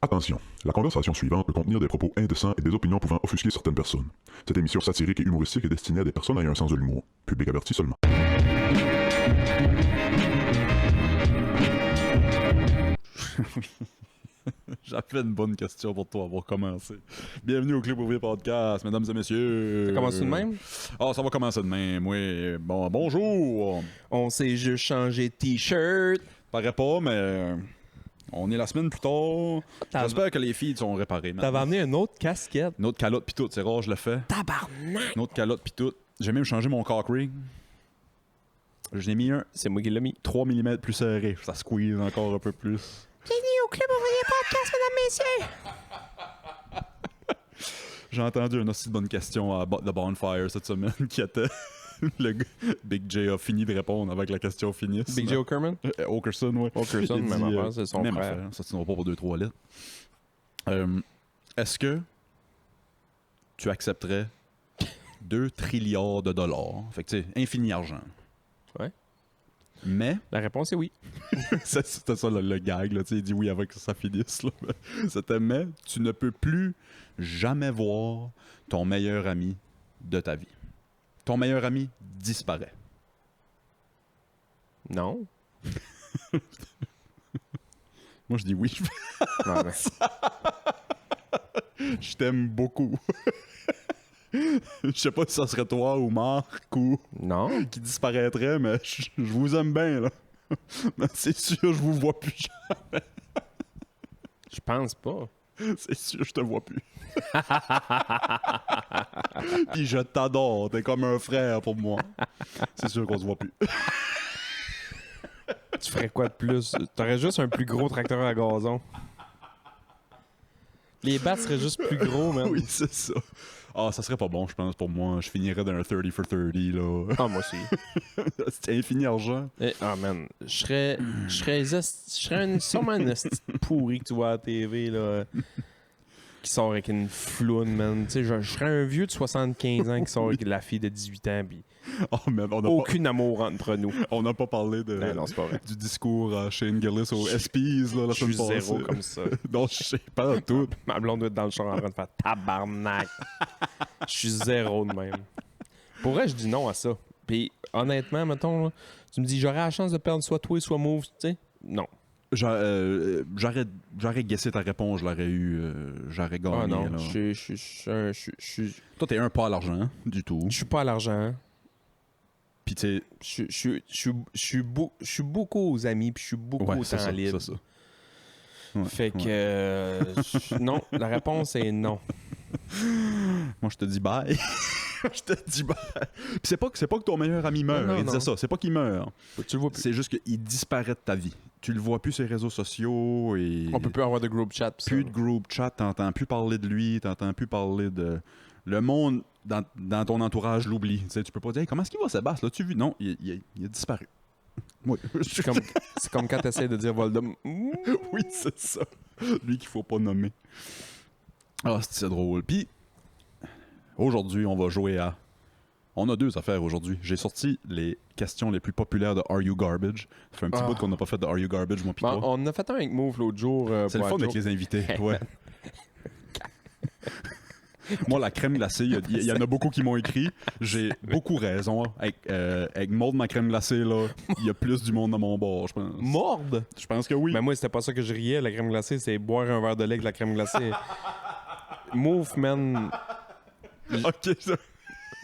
Attention, la conversation suivante peut contenir des propos indécents et des opinions pouvant offusquer certaines personnes. Cette émission satirique et humoristique est destinée à des personnes ayant un sens de l'humour. Public averti seulement. J'avais une bonne question pour toi pour commencer. Bienvenue au Club Ouvrier Podcast, mesdames et messieurs. Ça commence tout de même? Ah, ça va commencer de même, oui. Bon, bonjour. On s'est juste changé de t-shirt. Paraît pas, mais on est la semaine plus tard. T'as- J'espère que les filles sont réparées. T'avais amené une autre casquette. Une autre calotte pis tout, c'est rare, je le fais. Tabarnak! Une autre calotte pis tout. J'ai même changé mon cock ring. Je l'ai mis un C'est moi qui l'ai mis. 3 mm plus serré. Ça squeeze encore un peu plus. Bienvenue au Club Ouvrier Podcast, mesdames, messieurs! J'ai entendu une aussi bonne question à The Bonfire cette semaine qui était le gars, Big J a fini de répondre avec la question finisse. Big J. Okerman? Okerson, oui. Okerson, Il même dit, affaire, c'est son même frère. affaire, ça ne va pas pour 2-3 litres. Est-ce que tu accepterais 2 trilliards de dollars? Fait que tu sais, infini argent. Ouais. Mais, La réponse est oui. c'était ça le gag, là, tu sais, il dit oui avec que ça finisse. Là. C'était mais, tu ne peux plus jamais voir ton meilleur ami de ta vie. Ton meilleur ami disparaît. Non. Moi, je dis oui. Non, mais Je t'aime beaucoup. Je sais pas si ça serait toi ou Marc ou non. qui disparaîtrait, mais je vous aime bien, là. Mais c'est sûr, je vous vois plus. Je pense pas. C'est sûr, je te vois plus. Puis je t'adore, t'es comme un frère pour moi. C'est sûr qu'on se voit plus. Tu ferais quoi de plus? T'aurais juste un plus gros tracteur à gazon. Les battes seraient juste plus gros, man. Oui, c'est ça. Ah, ça serait pas bon, je pense, pour moi. Je finirais dans un 30 for 30, là. Ah, moi aussi. C'était infini argent. Ah, man. Je serais sûrement une esti pourri que tu vois à la TV, là. Qui sort avec une floune, man. Tu sais, je serais un vieux de 75 ans qui sort avec la fille de 18 ans, pis Oh, mais aucun amour entre nous. on n'a pas parlé de, Ben non, c'est pas vrai. du discours à Shane Gillis au SPs, là, la Je suis semaine passée. zéro comme ça. Non, je sais pas tout. Ma blonde doit être dans le char en train de faire tabarnak. Je suis zéro de même. Pour vrai, je dis non à ça. Puis honnêtement, mettons, là, tu me dis j'aurais la chance de perdre soit toi, soit Mauve, tu sais? Non. J'aurais guessé ta réponse, je l'aurais eu, j'aurais gagné. Ah non, là. je Toi, t'es un pas à l'argent, hein, du tout. suis pas à l'argent. Puis tu sais, Je suis beaucoup aux amis, puis je suis beaucoup ouais, au c'est temps ça, libre. c'est ça. Ouais, Fait que ouais. non, la réponse est non. Moi, je te dis bye. Je te dis bye. Puis c'est pas que ton meilleur ami meurt. Non, Il disait non. ça. C'est pas qu'il meurt. Tu le vois plus. C'est juste qu'il disparaît de ta vie. Tu le vois plus sur les réseaux sociaux et On peut plus avoir de group chat. pis ça. plus de group chat. T'entends plus parler de lui. T'entends plus parler de le monde dans ton entourage l'oublie. Tu sais, tu peux pas dire hey, comment est-ce qu'il va Sébastien? L'as-tu vu? Non, il a disparu. Oui, C'est comme quand tu essaies de dire Voldemort. oui, c'est ça. Lui qu'il faut pas nommer. Ah, c'est drôle. Puis, aujourd'hui, on va jouer à... On a 2 affaires aujourd'hui. J'ai sorti les questions les plus populaires de Are You Garbage. Ça fait un petit bout qu'on n'a pas fait de Are You Garbage, moi pis Bon, toi. on a fait un avec Move l'autre jour. C'est le fun avec les invités. Ouais. Moi, la crème glacée, il y en a beaucoup qui m'ont écrit. J'ai beaucoup raison. Avec Maud, ma crème glacée, là, il y a plus du monde dans mon bord, je pense. Morde! Je pense que oui. Mais moi, c'était pas ça que je riais, la crème glacée, c'est boire un verre de lait avec la crème glacée. Move, man. Ok, ça.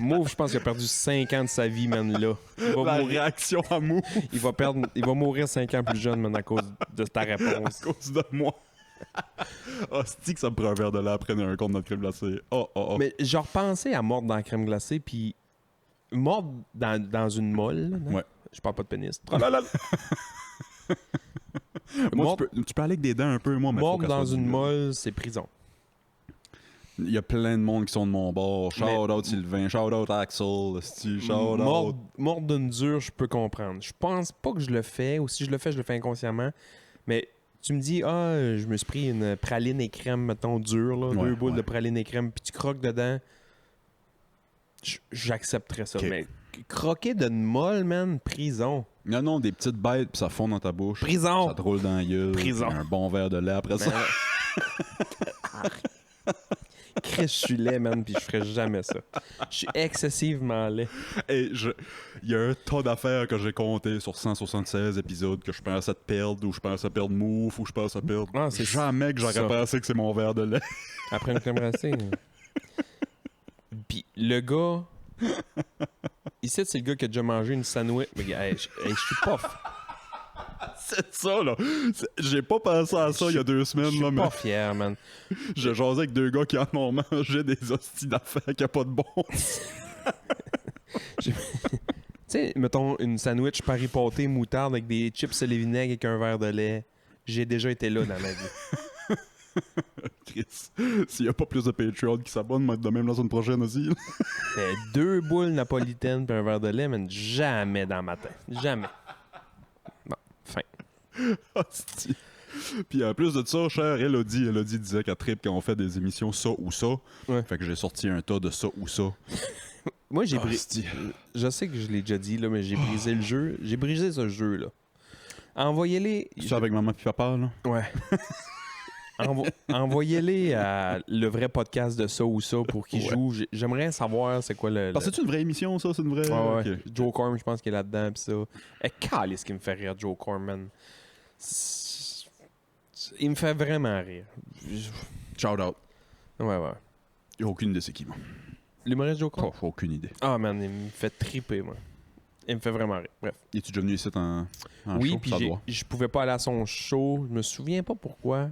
Move, je pense qu'il a perdu 5 ans de sa vie, man, là. Il va, La mourir, réaction à mou il va mourir 5 ans plus jeune, man, à cause de ta réponse. à cause de moi. Ah, c'est que ça me prend un verre de lait après un compte de notre crème glacée. Oh. Mais j'ai repensé à mordre dans la crème glacée, puis mordre dans une molle. Là, Ouais. Je parle pas de pénis. Moi, Mordre- tu peux aller avec des dents un peu, moi, mais faut Mordre qu'elle dans soit une dure. molle, c'est prison. Il y a plein de monde qui sont de mon bord. Shout Mais- out Sylvain, shout out Axel, shout out. Mordre d'une dure, je peux comprendre. Je pense pas que je le fais, ou si je le fais inconsciemment. Mais tu me dis, je me suis pris une praline et crème, mettons, dure, là, Ouais, 2 boules ouais. de praline et crème, puis tu croques dedans. J'accepterais ça. Ok. Mais croquer d'une molle, man, prison. Non, des petites bêtes, puis ça fond dans ta bouche. Prison! Ça te roule dans la gueule. Prison. Un bon verre de lait après ça. Chris, je suis laid, man, puis je ferais jamais ça. Je suis excessivement laid. Et il y a un tas d'affaires que j'ai compté sur 176 épisodes que je pense à te perdre, ou je pense à perdre Mouf, ou je pense à perdre. Ah, c'est jamais que j'aurais ça. pensé que c'est mon verre de lait. Après une crème glacée. Puis le gars... Ici, c'est le gars qui a déjà mangé une sandwich. Mais hey, je suis pas... C'est ça, là. J'ai pas pensé à ça il y a 2 Je semaines, suis là, mais pas fier, man. je jasais avec 2 gars qui en ont mangé des hosties d'affaires qui a pas de bon. Tu sais, mettons une sandwich Paris pâté moutarde avec des chips et les vinaigres avec un verre de lait. J'ai déjà été là dans ma vie. Chris, s'il y a pas plus de Patreon qui s'abonnent, moi, de même la semaine prochaine aussi. 2 boules napolitaines puis un verre de lait, mais jamais dans ma tête. Jamais. Bon, fin. Hostie. Puis en plus de ça, chère Elodie disait qu'elle tripe quand on fait des émissions ça ou ça. Ouais. Fait que j'ai sorti un tas de ça ou ça. Moi, j'ai Hostie. Je sais que je l'ai déjà dit, là, mais j'ai brisé le jeu. J'ai brisé ce jeu-là. Envoyez-les. Ça avec maman puis papa, là? Ouais. Envoyez-les à le vrai podcast de ça ou ça pour qu'ils Ouais. jouent. J'aimerais savoir c'est quoi le. Parce que c'est une vraie émission, ça? C'est une vraie... Ouais, ouais. Ok. Joe Corm, je pense qu'il est là-dedans, pis ça. Et calice qui me fait rire, Joe Corm, man. Il me fait vraiment rire. Shout out. Ouais, ouais. J'ai aucune idée c'est qui, moi. L'humoriste Joe Corm? Aucune idée. Ah, man, il me fait triper, moi. Il me fait vraiment rire. Bref. Es-tu déjà venu ici en Oui, show? puis Ça doit. je pouvais pas aller à son show. Je me souviens pas pourquoi.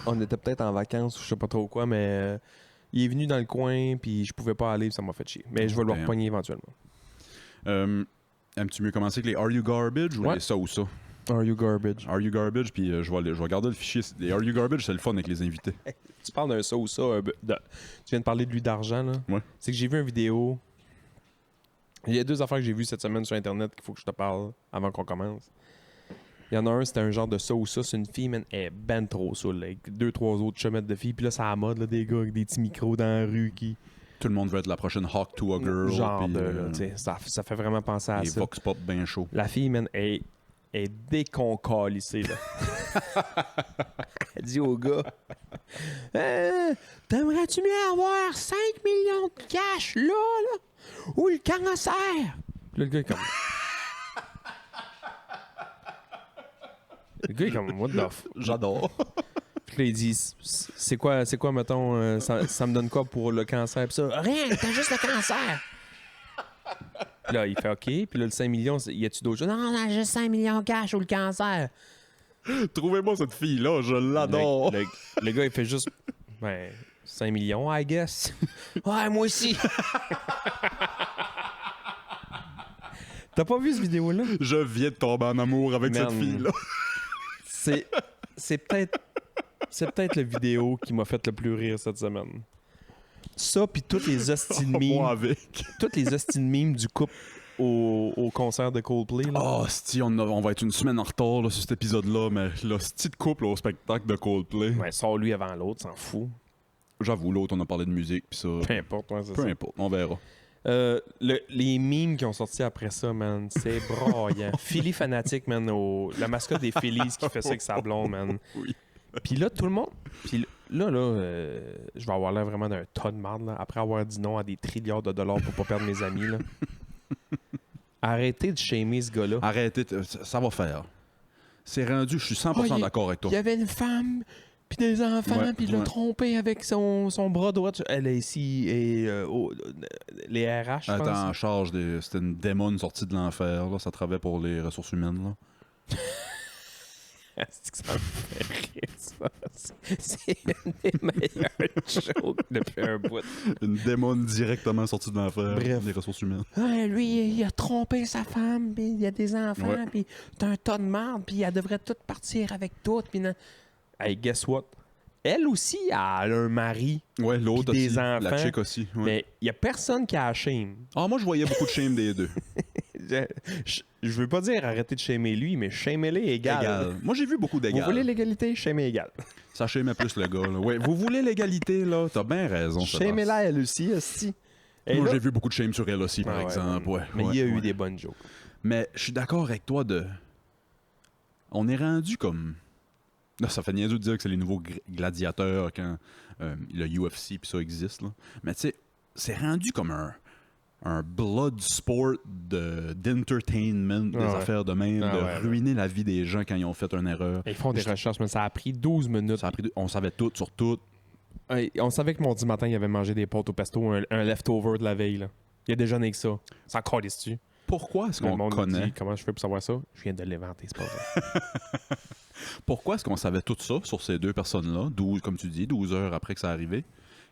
On était peut-être en vacances ou je sais pas trop quoi, mais il est venu dans le coin, puis je pouvais pas aller, puis ça m'a fait chier. Mais je vais le Damn. repogner éventuellement. Aimes-tu mieux commencer avec les Are You Garbage ou Ouais. les ça ou ça? Are you garbage? Are You Garbage, puis je vais garder le fichier. Les Are You Garbage, c'est le fun avec les invités. Tu parles d'un ça ou ça. Tu viens de parler de lui d'argent, là. Ouais. C'est que j'ai vu une vidéo. Il y a 2 affaires que j'ai vues cette semaine sur Internet qu'il faut que je te parle avant qu'on commence. Il y en a un, c'était un genre de ça ou ça. C'est une fille, man, elle est ben trop saoule, avec 2-3 autres chemettes de filles. Puis là, c'est à la mode, là, des gars avec des petits micros dans la rue qui. Tout le monde veut être la prochaine Hawk to a Girl. Genre puis, de. Là, tu sais, ça fait vraiment penser à les ça. Vox Pop bien chaud. La fille, man, est déconcalissée, là. Elle dit au gars t'aimerais-tu mieux avoir 5 millions de cash là, ou le cancer? Puis là, le gars est comme. Le gars est comme, what the f... J'adore. Puis là, il dit, c'est quoi, mettons, ça me donne quoi pour le cancer? Puis ça, rien, t'as juste le cancer. Puis là, il fait OK. Puis là, le 5 millions, y a-tu d'autres choses? Non, on a juste 5 millions cash ou le cancer. Trouvez-moi cette fille-là, je l'adore. Le gars, il fait juste, ben, 5 millions, I guess. Ouais, moi aussi. T'as pas vu cette vidéo-là? Je viens de tomber en amour avec Man. cette fille-là. C'est peut-être la vidéo qui m'a fait le plus rire cette semaine. Ça, puis toutes les hosties de Moi mimes, avec. toutes les hosties de mimes du couple au concert de Coldplay. Là. Oh, c'ti, on va être une semaine en retard là, sur cet épisode-là, mais le style de couple là, au spectacle de Coldplay. Ouais, sors lui avant l'autre, s'en fout. J'avoue, l'autre, on a parlé de musique, pis ça. Peu importe, ouais, c'est Peu ça. importe, on verra. Les memes qui ont sorti après ça, man, c'est braillant. Philly fanatique, man, la mascotte des Phillies qui fait ça avec sa blonde, man. Oui. Puis là, tout le monde... Puis là, je vais avoir l'air vraiment d'un tas de marde, là, après avoir dit non à des trilliards de dollars pour pas perdre mes amis, là. Arrêtez de shamer ce gars-là. Arrêtez, ça va faire. C'est rendu, je suis 100% d'accord avec toi. Il y avait une femme, puis des enfants, Ouais, puis il l'a ouais. trompé avec son bras droit. Elle est ici, et les RH, je Elle était pense. en charge c'était une démon sortie de l'enfer, là. Ça travaillait pour les ressources humaines, là. C'est que ça me fait rire, ça. C'est une des meilleures jokes depuis un bout. Une démon directement sortie de l'enfer. Bref. Des ressources humaines. Ouais, lui, il a trompé sa femme, puis il y a des enfants, Ouais. puis t'as un tas de marde, puis elle devrait toute partir avec tout. Puis hey, guess what? Elle aussi, elle a un mari, Ouais, l'autre Puis aussi. des La enfants. chick aussi. Ouais. mais il y a personne qui a la shame. Ah, moi, je voyais beaucoup de shame des deux. Je veux pas dire arrêtez de shamer lui, mais shamez-les égal. Égal. Moi, j'ai vu beaucoup Vous d'égal. voulez l'égalité? Shamez égal. Ça shamait plus le gars, là. Ouais, vous voulez l'égalité, là? T'as bien raison, ça. Shamez-la elle aussi, aussi. Et Moi, là- j'ai vu beaucoup de shame sur elle aussi, par Ah ouais, exemple. Ouais, mais ouais, il y a eu ouais. des bonnes jokes. Mais je suis d'accord avec toi de... On est rendu comme... Là, ça fait niaiseux de dire que c'est les nouveaux gladiateurs quand le UFC puis ça existe. Là. Mais tu sais, c'est rendu comme un blood sport d'entertainment, des affaires de même, de ruiner la vie des gens quand ils ont fait une erreur. Ils font des recherches, mais ça a pris 12 minutes. On savait tout sur tout. On savait que mardi matin, il avait mangé des pâtes au pesto, un leftover de la veille. Là. Il a déjeuné avec ça. Ça encore dessus. Pourquoi est-ce Le qu'on monde me connaît? dit, comment je fais pour savoir ça? Je viens de l'inventer, c'est pas vrai. Pourquoi est-ce qu'on savait tout ça sur ces deux personnes-là, comme tu dis, 12 heures après que ça arrivé?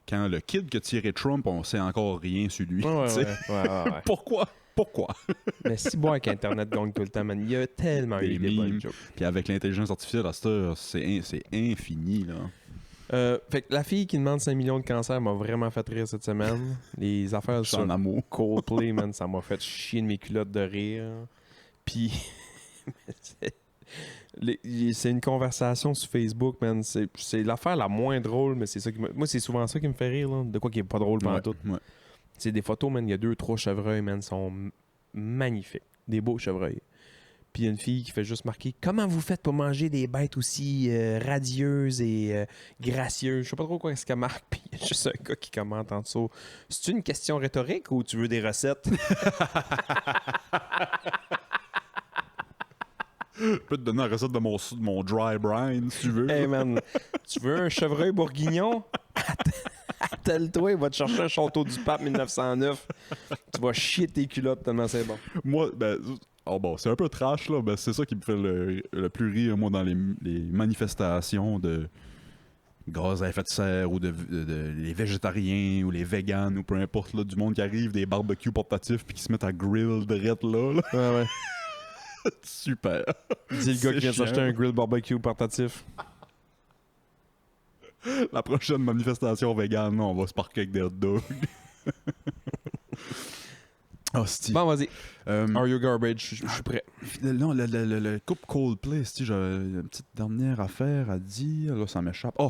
Quand le kid qui a tiré Trump, on sait encore rien sur lui. Ouais. Pourquoi? Mais si bon avec Internet gagne tout le temps, man, il y a tellement eu des bonnes jokes. Puis avec l'intelligence artificielle, à cette heure, c'est infini, là. Fait que la fille qui demande 5 millions de cancers m'a vraiment fait rire cette semaine. Les affaires Je suis sur en amour. Coldplay, man, ça m'a fait chier de mes culottes de rire. Puis... c'est une conversation sur Facebook, man. C'est l'affaire la moins drôle, mais c'est ça qui moi, c'est souvent ça qui me fait rire, là. De quoi qui est pas drôle pendant tout. Ouais. C'est des photos, man. Il y a 2-3 chevreuils, man. Sont magnifiques. Des beaux chevreuils. Puis il y a une fille qui fait juste marquer « Comment vous faites pour manger des bêtes aussi radieuses et gracieuses? » Je sais pas trop quoi est-ce qu'elle marque. Puis il y a juste un gars qui commente en dessous. « C'est une question rhétorique ou tu veux des recettes? » Je peux te donner la recette de mon dry brine, si tu veux. Hey man, tu veux un chevreuil bourguignon? Attelle-toi, il va te chercher un château du pape 1909. Tu vas chier tes culottes tellement c'est bon. Moi, c'est un peu trash, là. Ben, c'est ça qui me fait le plus rire, moi, dans les manifestations de gaz à effet de serre ou de les végétariens ou les véganes ou peu importe, là, du monde qui arrive, des barbecues portatifs puis qui se mettent à grill direct là. Ouais. Super. Dis le gars qui vient s'acheter un grill barbecue portatif. La prochaine manifestation végane, on va se parquer avec des hot dogs. Hostie. Bon, vas-y. Are you garbage? Je suis prêt. Non, le couple Coldplay, j'ai une petite dernière affaire à dire. Là, ça m'échappe.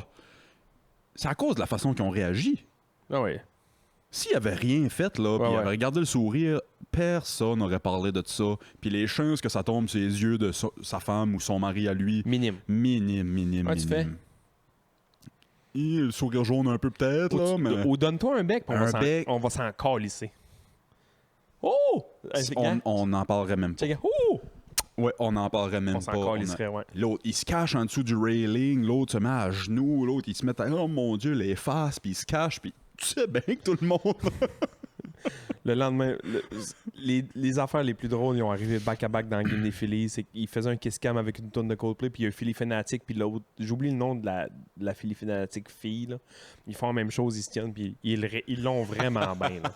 C'est à cause de la façon qu'ils ont réagi. Ah ouais. S'il avait rien fait, là, puis il avait regardé le sourire, personne n'aurait parlé de ça. Puis les chances que ça tombe sur les yeux de sa femme ou son mari à lui... Minime. Minime. Tu fais? Le sourire jaune un peu peut-être, là, mais... Ou donne-toi un bec, puis on va s'en calisser. Oh! On n'en parlerait même pas. Oh! Ouais, on n'en parlerait même pas. On s'en calisserait, ouais. L'autre, il se cache en dessous du railing, l'autre se met à genoux, l'autre, il se met à... Oh mon Dieu, les faces, puis il se cache, puis... Tu sais bien que tout le monde... Le lendemain, les affaires les plus drôles, ils ont arrivé back-à-back dans le game des Phillies. C'est qu'ils faisaient un kiss cam avec une tonne de Coldplay, puis il y a un Philly fanatique, puis l'autre, j'oublie le nom de la Philly fanatique fille, là. Ils font la même chose, ils se tiennent, puis ils l'ont vraiment bien, là.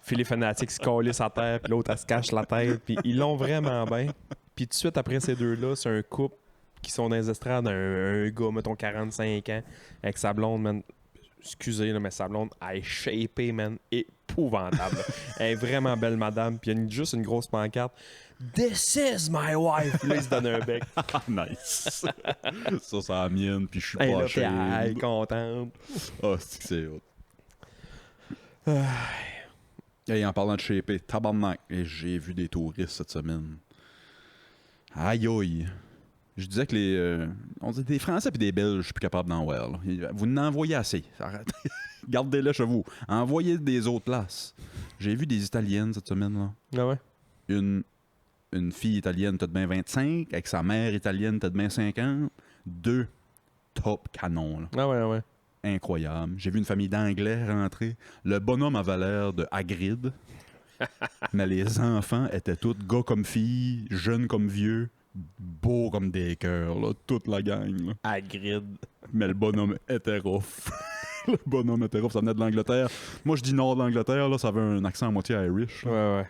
Philly fanatique se calisse à terre, puis l'autre, elle se cache la tête, puis ils l'ont vraiment bien. Puis tout de suite après ces deux-là, c'est un couple qui sont dans les estrades, un gars, mettons 45 ans, avec sa blonde, man. Excusez, là, mais sa blonde, elle est shapée, man, épouvantable. Elle est vraiment belle, madame. Puis il y a juste une grosse pancarte. « This is my wife! » Puis là, il se donne un bec. Nice. Ça, c'est la mienne, puis je suis Hey, pas là, ashamed. elle est contente. C'est hot. Et en parlant de shaper, tabarnak, et j'ai vu des touristes cette semaine. Aïe aïe. Je disais que on dit des Français et des Belges, je suis plus capable d'en voir. Là. Vous n'en envoyez assez. Arrête. Gardez-le chez vous. Envoyez des autres places. J'ai vu des Italiennes cette semaine. Là. Ah ouais? Une fille italienne, peut-être bien 25, avec sa mère italienne, peut-être bien 50. 2 top canons. Là. Ah ouais. Incroyable. J'ai vu une famille d'Anglais rentrer. Le bonhomme avait l'air de Hagrid. Mais les enfants étaient tous gars comme filles, jeunes comme vieux. Beau comme des cœurs, là, toute la gang. Là. Hagrid. Mais le bonhomme était rough. Le bonhomme était rough, ça venait de l'Angleterre. Moi, je dis nord de l'Angleterre, là, ça avait un accent à moitié Irish. Ouais.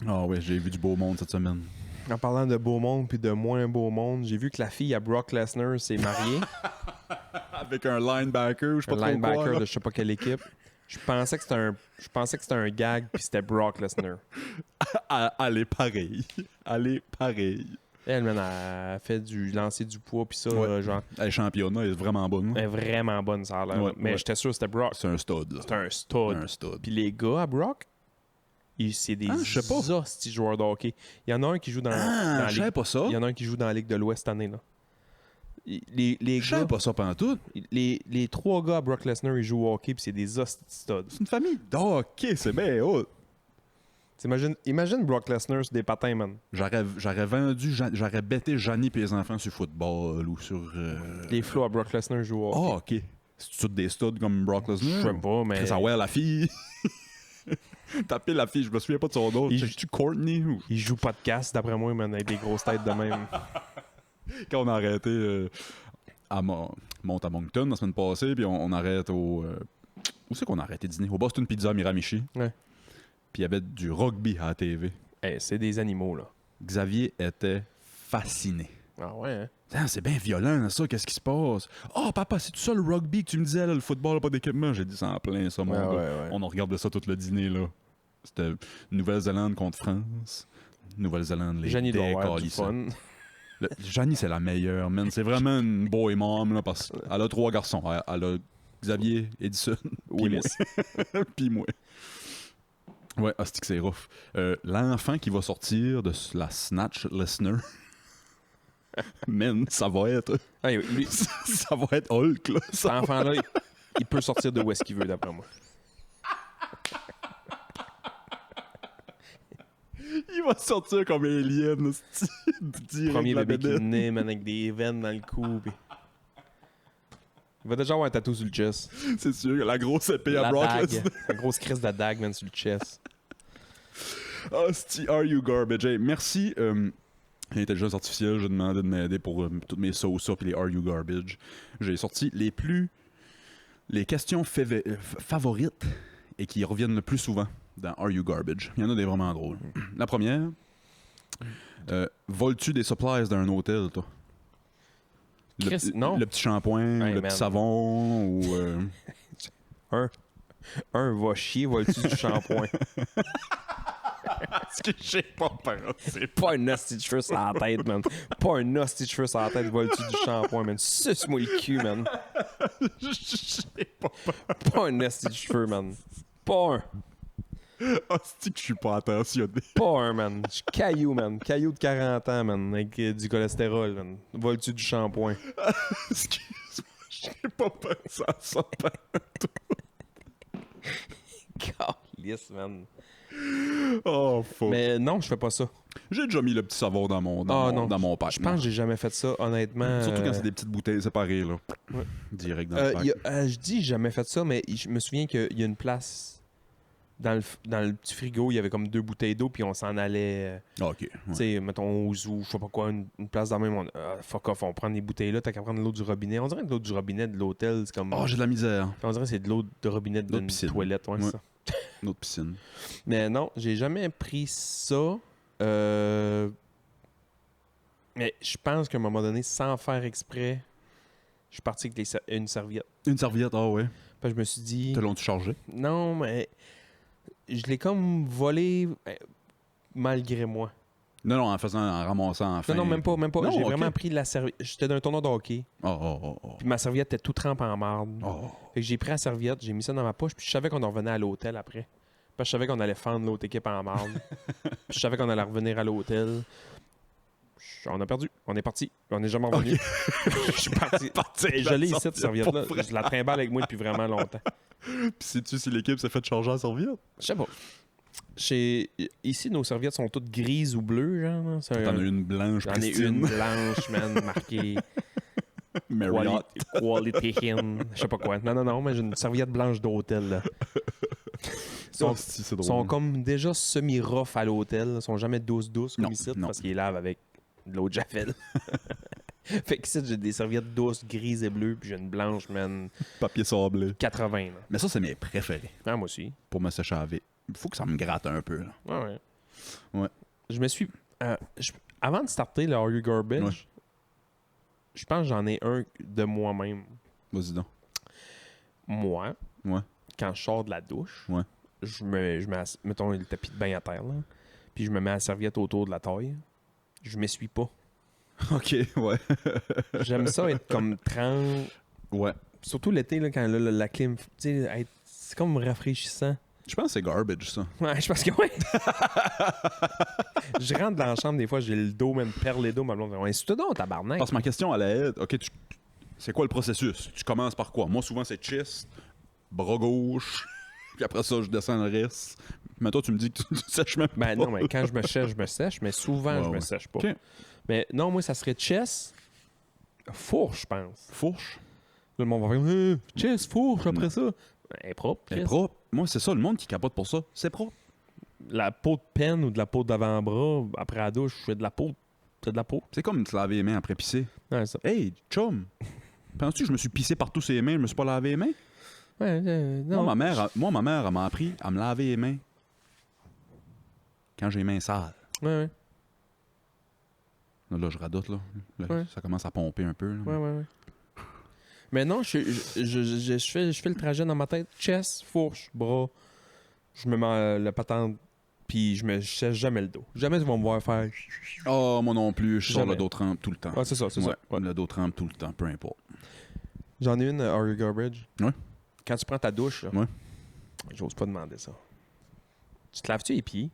Ah ouais, j'ai vu du beau monde cette semaine. En parlant de beau monde puis de moins beau monde, j'ai vu que la fille à Brock Lesnar s'est mariée. Avec un linebacker, je sais pas Un trop linebacker quoi, de je sais pas quelle équipe. Je pensais que c'était un gag puis c'était Brock Lesnar. Elle est pareille. Elle, man, elle fait du lancer du poids puis ça, Ouais. genre. Elle est championne, elle est vraiment bonne. Elle est vraiment bonne, ça a l'air. Ouais, mais ouais. j'étais sûr que c'était Brock. C'est un stud. Là. C'est un stud. Un stud. Puis les gars à Brock, c'est des je sais pas. hosties joueurs de hockey. Il y en a un qui joue dans Ah, la je Ligue. savais pas ça. Il y en a un qui joue dans la Ligue de l'Ouest cette année, là. Les Je gars, savais pas ça pendant tout. les 3 gars à Brock Lesnar, ils jouent au hockey, puis c'est des hosties de studs. C'est une famille. Ok, c'est bien haut. Imagine Brock Lesnar sur des patins, man. J'aurais bêté Johnny et les enfants sur football ou sur. Les flots à Brock Lesnar jouent au hockey. Ok. C'est-tu des studs comme Brock Lesnar? Je sais pas, mais. Chris Howell, la fille. Taper la fille, je me souviens pas de son nom. Il- C'est-tu Courtney ou. Ils jouent pas de casse, d'après moi, man, avec des grosses têtes de même. Quand on a arrêté à Mont à Moncton la semaine passée, puis on arrête au. Où c'est qu'on a arrêté de dîner? Au Boston Pizza à Miramichi. Ouais. Puis il y avait du rugby à la TV. Hey, c'est des animaux, là. Xavier était fasciné. Ah ouais, hein? Ah, c'est bien violent, ça, qu'est-ce qui se passe? Oh, papa, c'est tout ça le rugby que tu me disais, là, le football, pas d'équipement. J'ai dit ça en plein, ça, mon gars. ouais. On a regardé ça tout le dîner, là. C'était Nouvelle-Zélande contre France. Nouvelle-Zélande, les Jeannie doit avoir du décalissants. fun. Jeannie, c'est la meilleure, man. C'est vraiment une boy mom, là, parce qu'elle a 3 garçons. Elle a Xavier, Edison, puis Willis. moi. Puis moi. Ouais, c'est que c'est rough. L'enfant qui va sortir de la Snatch Listener, man, ça va être... Hey, lui, ça va être Hulk, là. cet enfant-là, il peut sortir de où est-ce qu'il veut, d'après moi. Il va sortir comme Alien, direct Premier la bébé qui bédaine. naît, man, avec des veines dans le cou. Puis... Il va déjà avoir un tatou sur le chest. C'est sûr, la grosse épée à La Brock dague. Lesnar. La grosse crise de dague, man, sur le chest. Hostie, are you garbage? Hey, merci. L'intelligence artificielle, j'ai demandé de m'aider pour toutes mes sauces et les Are You Garbage. J'ai sorti les questions favorites et qui reviennent le plus souvent dans Are You Garbage. Il y en a des vraiment drôles. La première, voles-tu des supplies d'un hôtel, toi? Chris, non. Le petit shampoing, Hey, le man. petit savon ou... Un va chier, vois-tu du shampoing? Ce que j'ai pas pensé. Pas un hostie de cheveux sur la tête, man. Pas un hostie de cheveux sur la tête, vois-tu du shampoing, man. Suce-moi le cul, man. J'ai pas Pas un hostie de cheveux, man. Pas un. Hostie que je suis pas attentionné. Pas un, man. Je suis caillou, man. Caillou de 40 ans, man. Avec du cholestérol, man. Vois-tu du shampoing? Excuse-moi, j'ai pas pensé à ça. Calisse, man. Oh, fuck. Mais non, je fais pas ça. J'ai déjà mis le petit savon dans mon pack. Je pense que j'ai jamais fait ça, honnêtement. Surtout quand c'est des petites bouteilles séparées, là. Ouais. Direct dans le pack. Je dis jamais fait ça, mais je me souviens qu'il y a une place dans le petit frigo, il y avait comme 2 bouteilles d'eau, puis on s'en allait, Ah, ok. Ouais. tu sais, mettons au zoo, je sais pas quoi, une place dans le même. Fuck off, on prend des bouteilles là, t'as qu'à prendre l'eau du robinet. On dirait que l'eau du robinet de l'hôtel, c'est comme. Oh, j'ai de la misère. On dirait que c'est de l'eau de robinet L'eau de d'une piscine. toilette, ouais, Ouais. c'est ça. Notre piscine. Mais non, j'ai jamais pris ça. Mais je pense qu'à un moment donné, sans faire exprès, je suis parti avec une serviette. Une serviette, ah ouais. Puis je me suis dit. Te l'ont-tu chargé? Non, mais je l'ai comme volé malgré moi. Non, en ramassant en fin. Non, même pas. Non, J'ai ok. vraiment pris la serviette. J'étais d'un tournoi de hockey. Oh. Puis ma serviette était tout trempée en marde. Oh. Fait que j'ai pris la serviette, j'ai mis ça dans ma poche, puis je savais qu'on en revenait à l'hôtel après. Parce que je savais qu'on allait fendre l'autre équipe en marde. Puis je savais qu'on allait revenir à l'hôtel. On a perdu. On est parti. On n'est jamais revenu. Je suis parti. Et je l'ai ici, cette serviette-là. Je la trimballe avec moi depuis vraiment longtemps. Puis sais-tu si l'équipe s'est fait charger la serviette? Je sais pas. Ici, nos serviettes sont toutes grises ou bleues, genre. T'en as une blanche, J'en ai pristine. une blanche, man, marquée Marriott. Quality In. Je sais pas quoi. Non, mais j'ai une serviette blanche d'hôtel, là. Oh, si, c'est Ils drôle. sont comme déjà semi-rough à l'hôtel. Ils sont jamais douces comme Non, ici, non. parce qu'ils lavent avec de l'eau de Javel. Fait que ici, j'ai des serviettes douces, grises et bleues, puis j'ai une blanche, man, Papier sablé. 80. Là. Mais ça, c'est mes préférés Ah, moi aussi. pour me sécher avec. Il faut que ça me gratte un peu. Là. Ouais. Ouais. Je me suis... avant de starter le Are You Garbage, Ouais. je pense que j'en ai un de moi-même. Vas-y donc. Moi, Ouais. quand je sors de la douche, Ouais. je mets mettons le tapis de bain à terre, là, puis je me mets la serviette autour de la taille. Je m'essuie pas. OK, ouais. J'aime ça être comme trempe. Ouais. Surtout l'été, là, quand la clim, tu sais, c'est comme rafraîchissant. Je pense que c'est garbage, ça. Ouais, je pense que oui. Je rentre dans la chambre, des fois, j'ai le dos, même perdre les dos, ma blonde. Ouais, c'est tout donc, tabarnak. Parce que ma question allait être, OK, c'est quoi le processus? Tu commences par quoi? Moi, souvent, c'est chest, bras gauche, puis après ça, je descends le reste. Mais toi, tu me dis que tu sèches même pas. Ben non, mais quand je me sèche, mais souvent, Ouais, je me ouais. sèche pas. OK. Mais non, moi, ça serait chest, fourche, je pense. Fourche. Là, le monde va faire chest, fourche, après ça. Elle est propre, Elle est Chris. propre. Moi, c'est ça, le monde qui capote pour ça. C'est propre. La peau de peine ou de la peau d'avant-bras, après la douche, je fais de la peau. C'est de la peau. C'est comme te laver les mains après pisser. Ouais, ça. Hey, chum, penses-tu que je me suis pissé partout ses mains, je me suis pas lavé les mains? Ouais, non. Moi, ma mère, elle m'a appris à me laver les mains quand j'ai les mains sales. Ouais, Là, je radote, là. Là, Ouais. ça commence à pomper un peu. Là. ouais. Mais non, je fais le trajet dans ma tête. Chest, fourche, bras. Je me mets le patente, puis je sèche jamais le dos. Jamais ils vont me voir faire. Oh, moi non plus, je sors Jamais. le dos trempe tout le temps. Ah, c'est ça, c'est ça. Ouais. Le dos trempe tout le temps, peu importe. J'en ai une, Are You Garbage? Ouais. Quand tu prends ta douche, là, Ouais. j'ose pas demander ça. Tu te laves-tu les pieds?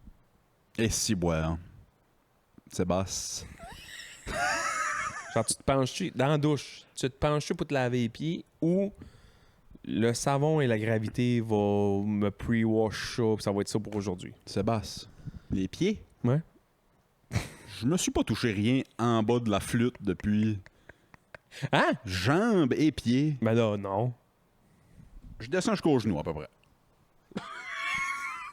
Et si boire. C'est basse. Genre, tu te penches-tu dans la douche, tu te penches-tu pour te laver les pieds ou le savon et la gravité vont me pre-wash ça, puis ça va être ça pour aujourd'hui? C'est basse. Les pieds? Ouais. Je me suis pas touché rien en bas de la flûte depuis Hein? jambes et pieds. Ben là, non. Je descends jusqu'aux genoux à peu près.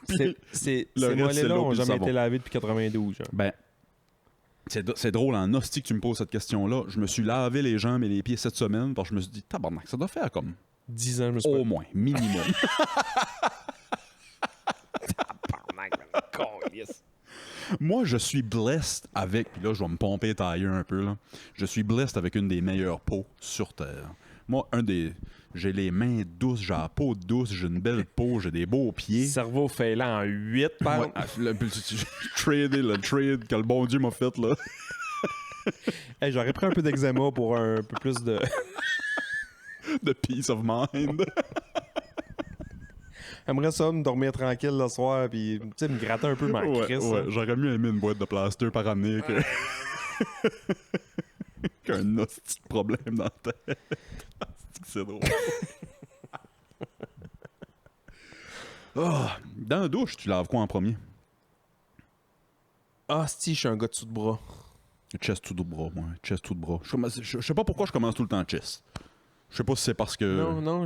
Ces le reste, c'est mollets-là l'eau ont puis le jamais savon. été lavés depuis 92, genre. Ben, c'est drôle en hostie que tu me poses cette question-là. Je me suis lavé les jambes et les pieds cette semaine parce que je me suis dit, tabarnak, ça doit faire comme 10 ans, je me suis au moins, minimum. Moi, je suis blessed avec, puis là, je vais me pomper tailleur un peu, là. Je suis blessed avec une des meilleures peaux sur Terre. Moi, j'ai les mains douces, j'ai la peau douce, j'ai une belle peau, j'ai des beaux pieds. Cerveau failant en 8, par Ouais, le trade que le bon Dieu m'a fait, là. Hey, j'aurais pris un peu d'eczéma pour un peu plus de... De peace of mind. J'aimerais ça, me dormir tranquille le soir, puis tu sais, me gratter un peu ma crise. Ouais, j'aurais mieux aimé une boîte de plaster par année que... qu'un hostie de problème dans la tête. C'est drôle. Dans la douche, tu laves quoi en premier? Ah, si, je suis un gars de dessous de bras. Chest tout de bras, moi. Chest tout de bras. Je sais pas pourquoi je commence tout le temps chest. Je sais pas si c'est parce que... Non,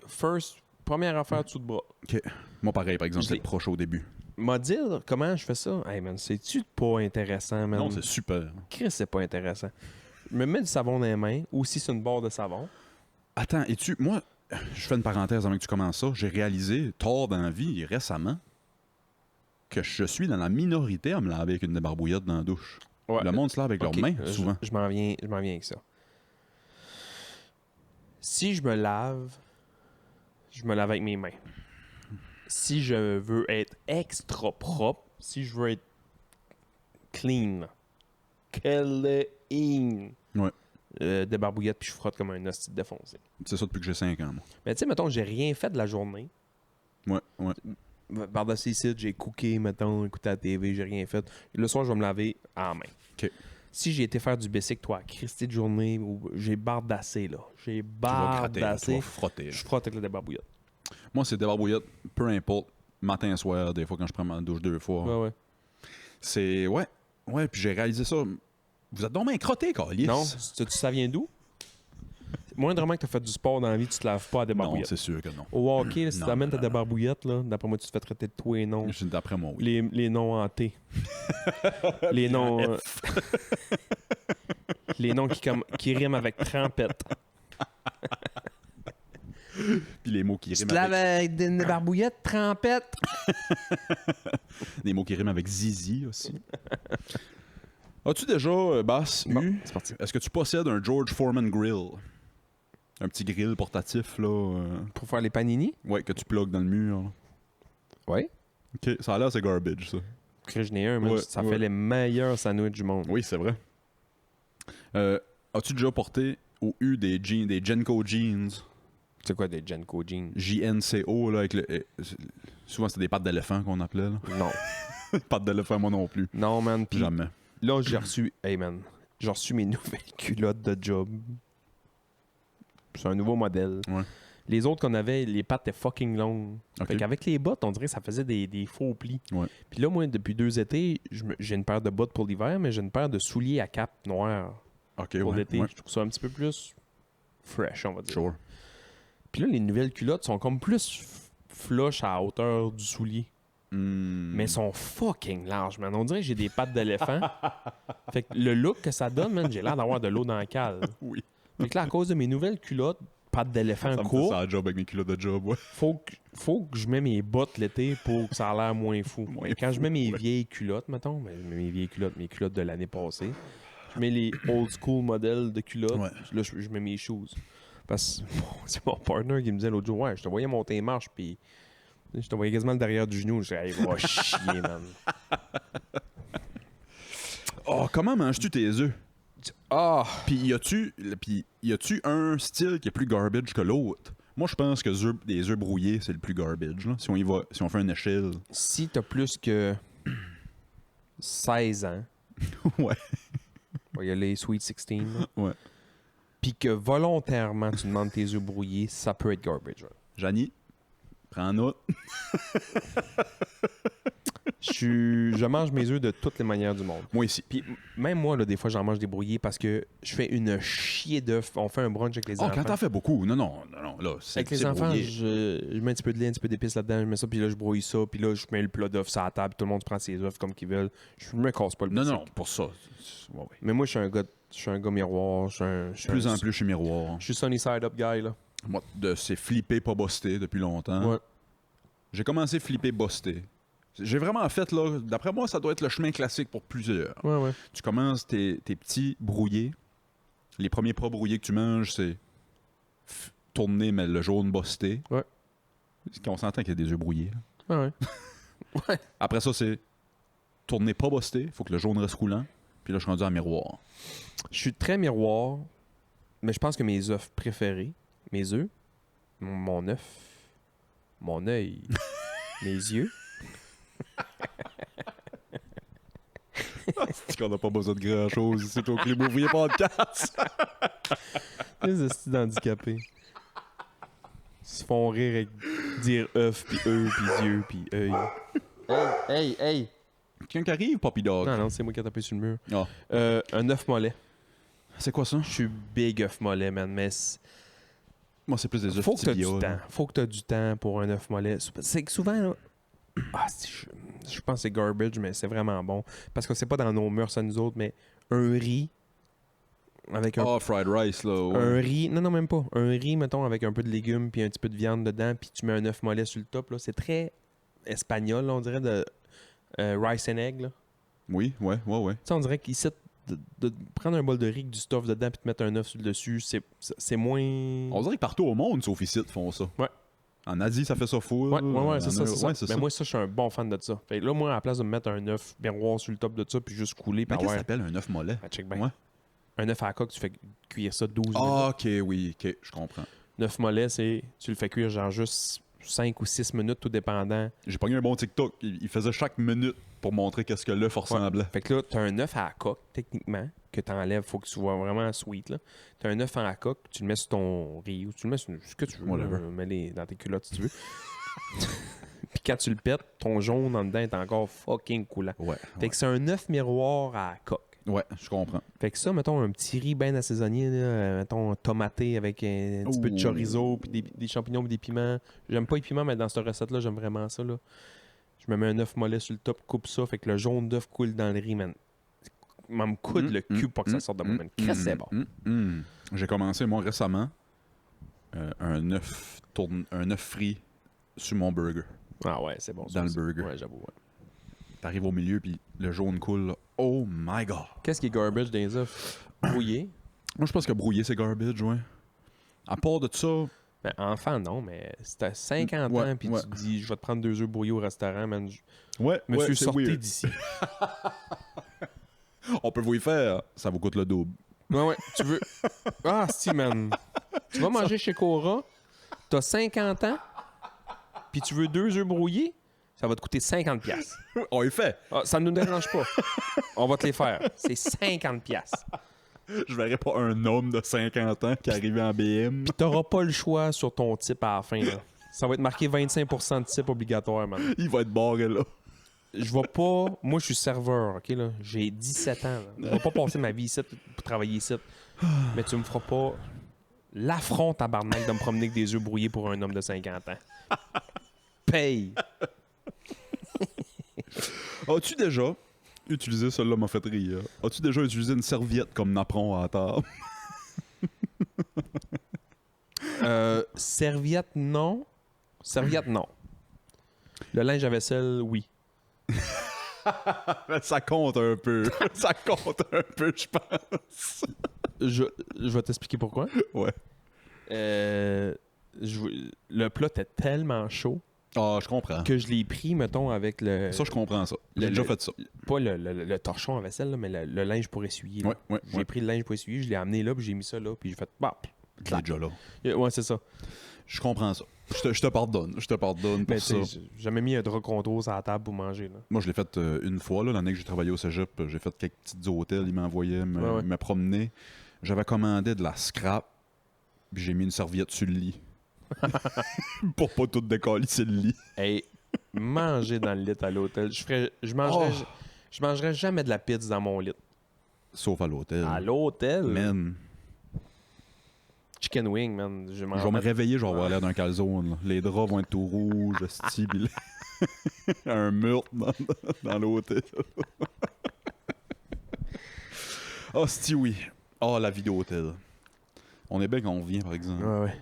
first, première affaire dessous de bras. OK. Moi, pareil, par exemple, Je c'est l'ai. proche au début. M'a dire comment je fais ça. Hey man, c'est-tu pas intéressant, man? Non, c'est super. Chris, c'est pas intéressant. Je me mets du savon dans les mains, ou si c'est une barre de savon. Attends, moi, je fais une parenthèse avant que tu commences ça. J'ai réalisé, tard dans la vie, récemment, que je suis dans la minorité à me laver avec une débarbouillette dans la douche. Ouais. Le monde se lave avec Ok, leurs mains, souvent. Je m'en viens avec ça. Si je me lave avec mes mains. Si je veux être extra propre, si je veux être clean, débarbouillette, puis je frotte comme un hostie défoncé. C'est ça depuis que j'ai 5 ans, moi. Mais tu sais, mettons, j'ai rien fait de la journée. Ouais. Par-dessus ici, j'ai cooké, mettons, écouté la TV, j'ai rien fait. Le soir, je vais me laver en main. OK. Si j'ai été faire du basic, toi, Christy de journée, où j'ai bardassé, là. J'ai Tu vas gratter, tu bardassé. vas frotter. Je frotte avec le débarbouillette. Moi, c'est débarbouillette, peu importe, matin, soir, des fois quand je prends ma douche 2 fois. Ouais. C'est... Ouais, puis j'ai réalisé ça. Vous êtes donc bien crotté, câlisse. Non, ça vient d'où? Moindrement que tu as fait du sport dans la vie, tu te laves pas à Non, débarbouillette. c'est sûr que non. Au hockey, là, si tu Non, amènes ta non. débarbouillette, là, d'après moi, tu te fais traiter de tous les noms. D'après moi, oui. Les noms en T. Les noms... les noms qui riment avec trempette. Puis les mots qui Tu riment te laves avec... avec une débarbouillette, trempette. Des mots qui riment avec zizi aussi. As-tu déjà, Bass, Bon, c'est parti. est-ce que tu possèdes un George Foreman grill? Un petit grill portatif, là. Pour faire les panini? Ouais, que tu plugues dans le mur. Là. Oui. OK, ça a l'air, c'est garbage, ça. Que je n'ai un, man. Ouais, Ça ouais. fait les meilleurs sandwichs du monde. Oui, c'est vrai. As-tu déjà porté ou eu des Genco jeans C'est quoi des Genko Jeans? JNCO, là, avec le. Souvent, c'était des pattes d'éléphant qu'on appelait, là. Non. Pattes d'éléphant, moi non plus. Non, man. Puis Jamais. là, j'ai reçu... Hey, man. J'ai reçu mes nouvelles culottes de job. C'est un nouveau modèle. Ouais. Les autres qu'on avait, les pattes étaient fucking longues. Ok. Fait qu'avec les bottes, on dirait que ça faisait des faux plis. Ouais. Puis là, moi, depuis 2 étés, j'ai une paire de bottes pour l'hiver, mais j'ai une paire de souliers à cap noirs Ok, pour ouais. l'été. Ouais. Je trouve ça un petit peu plus fresh, on va dire. Sure. Puis là, les nouvelles culottes sont comme plus flush à la hauteur du soulier. Mais sont fucking larges, man. On dirait que j'ai des pattes d'éléphant. Fait que le look que ça donne, man, j'ai l'air d'avoir de l'eau dans le cale. Oui. Fait que là, à cause de mes nouvelles culottes, pattes d'éléphant Ça me fait courtes, ça à job avec mes culottes de job, ouais. faut que je mets mes bottes l'été pour que ça a l'air moins fou. Moins Mais quand je fou, mets mes ouais. vieilles culottes, mettons, mes culottes de l'année passée, je mets les old school modèles de culottes, Ouais. là, je mets mes shoes. Parce que c'est mon partner qui me disait l'autre jour, ouais, je te voyais monter les marches, puis je te voyais quasiment le derrière du genou. Je disais, hey, va chier, man. Oh, comment manges-tu tes œufs? Ah! Puis y a-tu un style qui est plus garbage que l'autre? Moi, je pense que des œufs brouillés, c'est le plus garbage, là. Si on fait une échelle. Si t'as plus que 16 ans, Ouais. il y a les Sweet 16, là, Ouais. puis que volontairement tu demandes tes œufs brouillés, ça peut être garbage. Ouais. Janie, prends note. Je mange mes œufs de toutes les manières du monde. Moi ici. Puis même moi, là, des fois, j'en mange des brouillés parce que je fais une chier d'œufs. On fait un brunch avec les Oh, enfants. quand t'en fais beaucoup. Non, là, c'est Avec les c'est enfants, brouillé. je mets un petit peu de lait, un petit peu d'épices là-dedans, je mets ça, puis là, je brouille ça, puis là, je mets le plat d'œufs sur la table, tout le monde prend ses œufs comme qu'ils veulent. Je me casse pas le Non, basic. non, pour ça. Ouais, ouais. Mais moi, je suis un gars miroir, De plus en plus, je suis miroir. Je suis sunny side up guy, là. Moi, c'est flipper, pas buster depuis longtemps. Ouais. J'ai commencé flipper, buster. J'ai vraiment fait, là, d'après moi, ça doit être le chemin classique pour plusieurs. Ouais, ouais. Tu commences tes petits brouillés. Les premiers pas brouillés que tu manges, c'est tourner, mais le jaune busté. Ouais. On s'entend qu'il y a des œufs brouillés. là. Ouais, ouais. Après ça, c'est tourner pas busté. Faut que le jaune reste coulant. Puis là, je suis rendu en miroir. Je suis très miroir, mais je pense que mes œufs préférés, mes œufs, mon œuf, mon œil, mes yeux. C'est qu'on n'a pas besoin de grand-chose ici au Clé Bouvier Podcast. Les estis d'handicapés. Ils se font rire avec dire œuf, puis eux, puis yeux, puis œil. Hey! Quelqu'un qui arrive, Poppy Dog. Non, c'est moi qui ai tapé sur le mur. Ah. Un œuf mollet. C'est quoi ça? Je suis big œuf mollet, man, mais Moi, c'est plus des œufs faut que t'aies tibia, du là. temps. Faut que t'aies du temps pour un œuf mollet. C'est que souvent, là, je pense que c'est garbage, mais c'est vraiment bon. Parce que c'est pas dans nos mœurs à nous autres, mais un riz avec un Ah, fried rice, là. ouais. Un riz, non, même pas. Un riz, mettons, avec un peu de légumes puis un petit peu de viande dedans, puis tu mets un œuf mollet sur le top, là. C'est très espagnol, là, on dirait, de rice and egg, là. Oui, ouais. Tu sais, on dirait qu'ici, de prendre un bol de riz avec du stuff dedans puis de mettre un œuf sur le dessus, c'est moins... On dirait que partout au monde, sauf ici, font ça. Ouais. En Asie, ça fait ça full. Ouais, c'est ça, c'est ça. Ouais, c'est Mais ça. moi, ça, je suis un bon fan de ça. Fait que là, moi, à la place de me mettre un œuf miroir sur le top de ça puis juste couler, Mais puis qu'est-ce que avoir... ça s'appelle un œuf mollet? Ah, check bien. Ouais. Un œuf à la coque, tu fais cuire ça 12 minutes. Ah, ok, oui, ok, je comprends. L'œuf mollet, c'est... Tu le fais cuire genre juste 5 ou 6 minutes, tout dépendant. J'ai pogné un bon TikTok. Il faisait chaque minute pour montrer qu'est-ce que l'œuf ressemblait. Fait que là, t'as un œuf à la coque, techniquement, que t'enlèves, faut que tu sois vraiment sweet, là. T'as un œuf à la coque, tu le mets sur ton riz, ou tu le mets sur ce que tu veux, Whatever. mets-les dans tes culottes si tu veux. Puis quand tu le pètes, ton jaune en dedans est encore fucking coulant. Ouais. Fait que c'est un œuf miroir à la coque. Ouais, je comprends. Fait que ça, mettons, un petit riz bien assaisonné, là, mettons, tomaté avec un petit peu de Ouh. chorizo, puis des champignons, puis des piments. J'aime pas les piments, mais dans cette recette-là, j'aime vraiment ça, là. Je me mets un œuf mollet sur le top, coupe ça, fait que le jaune d'œuf coule dans le riz, man. M'en me coude le cul pour que ça sorte de moi, man. Qu'est-ce que c'est bon. J'ai commencé, moi, récemment, un œuf frit sur mon burger. Ah ouais, c'est bon. ça Dans le aussi. burger. Ouais, j'avoue, ouais. T'arrives au milieu, puis le jaune coule. Là. Oh my God! Qu'est-ce qui est garbage dans les œufs? Brouillés? Moi, je pense que brouiller, c'est garbage, ouais. À part de ça, Ben, enfant, non, mais si t'as 50 Ouais, ans puis ouais. tu te dis, je vais te prendre 2 œufs brouillés au restaurant, man. ouais, Monsieur, ouais, c'est sortez weird. d'ici. On peut vous y faire, ça vous coûte le double. Ouais, tu veux. Ah, si, man. Tu vas manger chez Cora, t'as 50 ans, puis tu veux 2 œufs brouillés, ça va te coûter 50$. On est fait. Ah, ça ne nous dérange pas. On va te les faire. C'est 50$. Je verrais pas un homme de 50 ans qui arrivait en BM. Puis t'auras pas le choix sur ton type à la fin. Là. Ça va être marqué 25% de type obligatoire, man. Il va être barré là. Je vais pas... Moi, je suis serveur, OK, là? J'ai 17 ans, là. Je vais pas passer ma vie ici pour travailler ici. Mais tu me feras pas l'affront, tabarnak, de me promener avec des œufs brouillés pour un homme de 50 ans. Paye! As-tu déjà utilisé, celle-là m'a fait rire, as-tu déjà utilisé une serviette comme napperon à la table? Serviette, non. Serviette, non. Le linge à vaisselle, oui. Ça compte un peu. Ça compte un peu, je pense. Je vais t'expliquer pourquoi. Ouais. Le plat était tellement chaud Ah, je comprends. que je l'ai pris, mettons, avec le... Ça, je comprends ça. J'ai déjà fait ça. Pas le torchon à vaisselle, là, mais le linge pour essuyer. là. Ouais. J'ai pris le linge pour essuyer, je l'ai amené là, puis j'ai mis ça là, puis j'ai fait... Bah, Il est déjà là. ouais, c'est ça. Je comprends ça. Je te pardonne. Je te pardonne pour Ben, ça. tu sais, j'ai jamais mis un drap contour sur la table pour manger. Là. Moi, je l'ai fait une fois, là, l'année que j'ai travaillé au cégep. J'ai fait quelques petits hôtels. Ils m'envoyaient me promener. J'avais commandé de la scrap. Puis j'ai mis une serviette sur le lit. Pour pas tout décoller sur le lit. Hey, manger dans le lit à l'hôtel. Je mangerais jamais de la pizza dans mon lit. Sauf à l'hôtel. À l'hôtel? Man. Chicken wing, man. Je Je vais me réveiller, je vais avoir l'air d'un calzone. Là. Les draps vont être tout rouges, esti, pis un meurtre dans l'hôtel. Hostie, oui. Ah, la vie d'hôtel. On est bien quand on vient, par exemple. Ouais.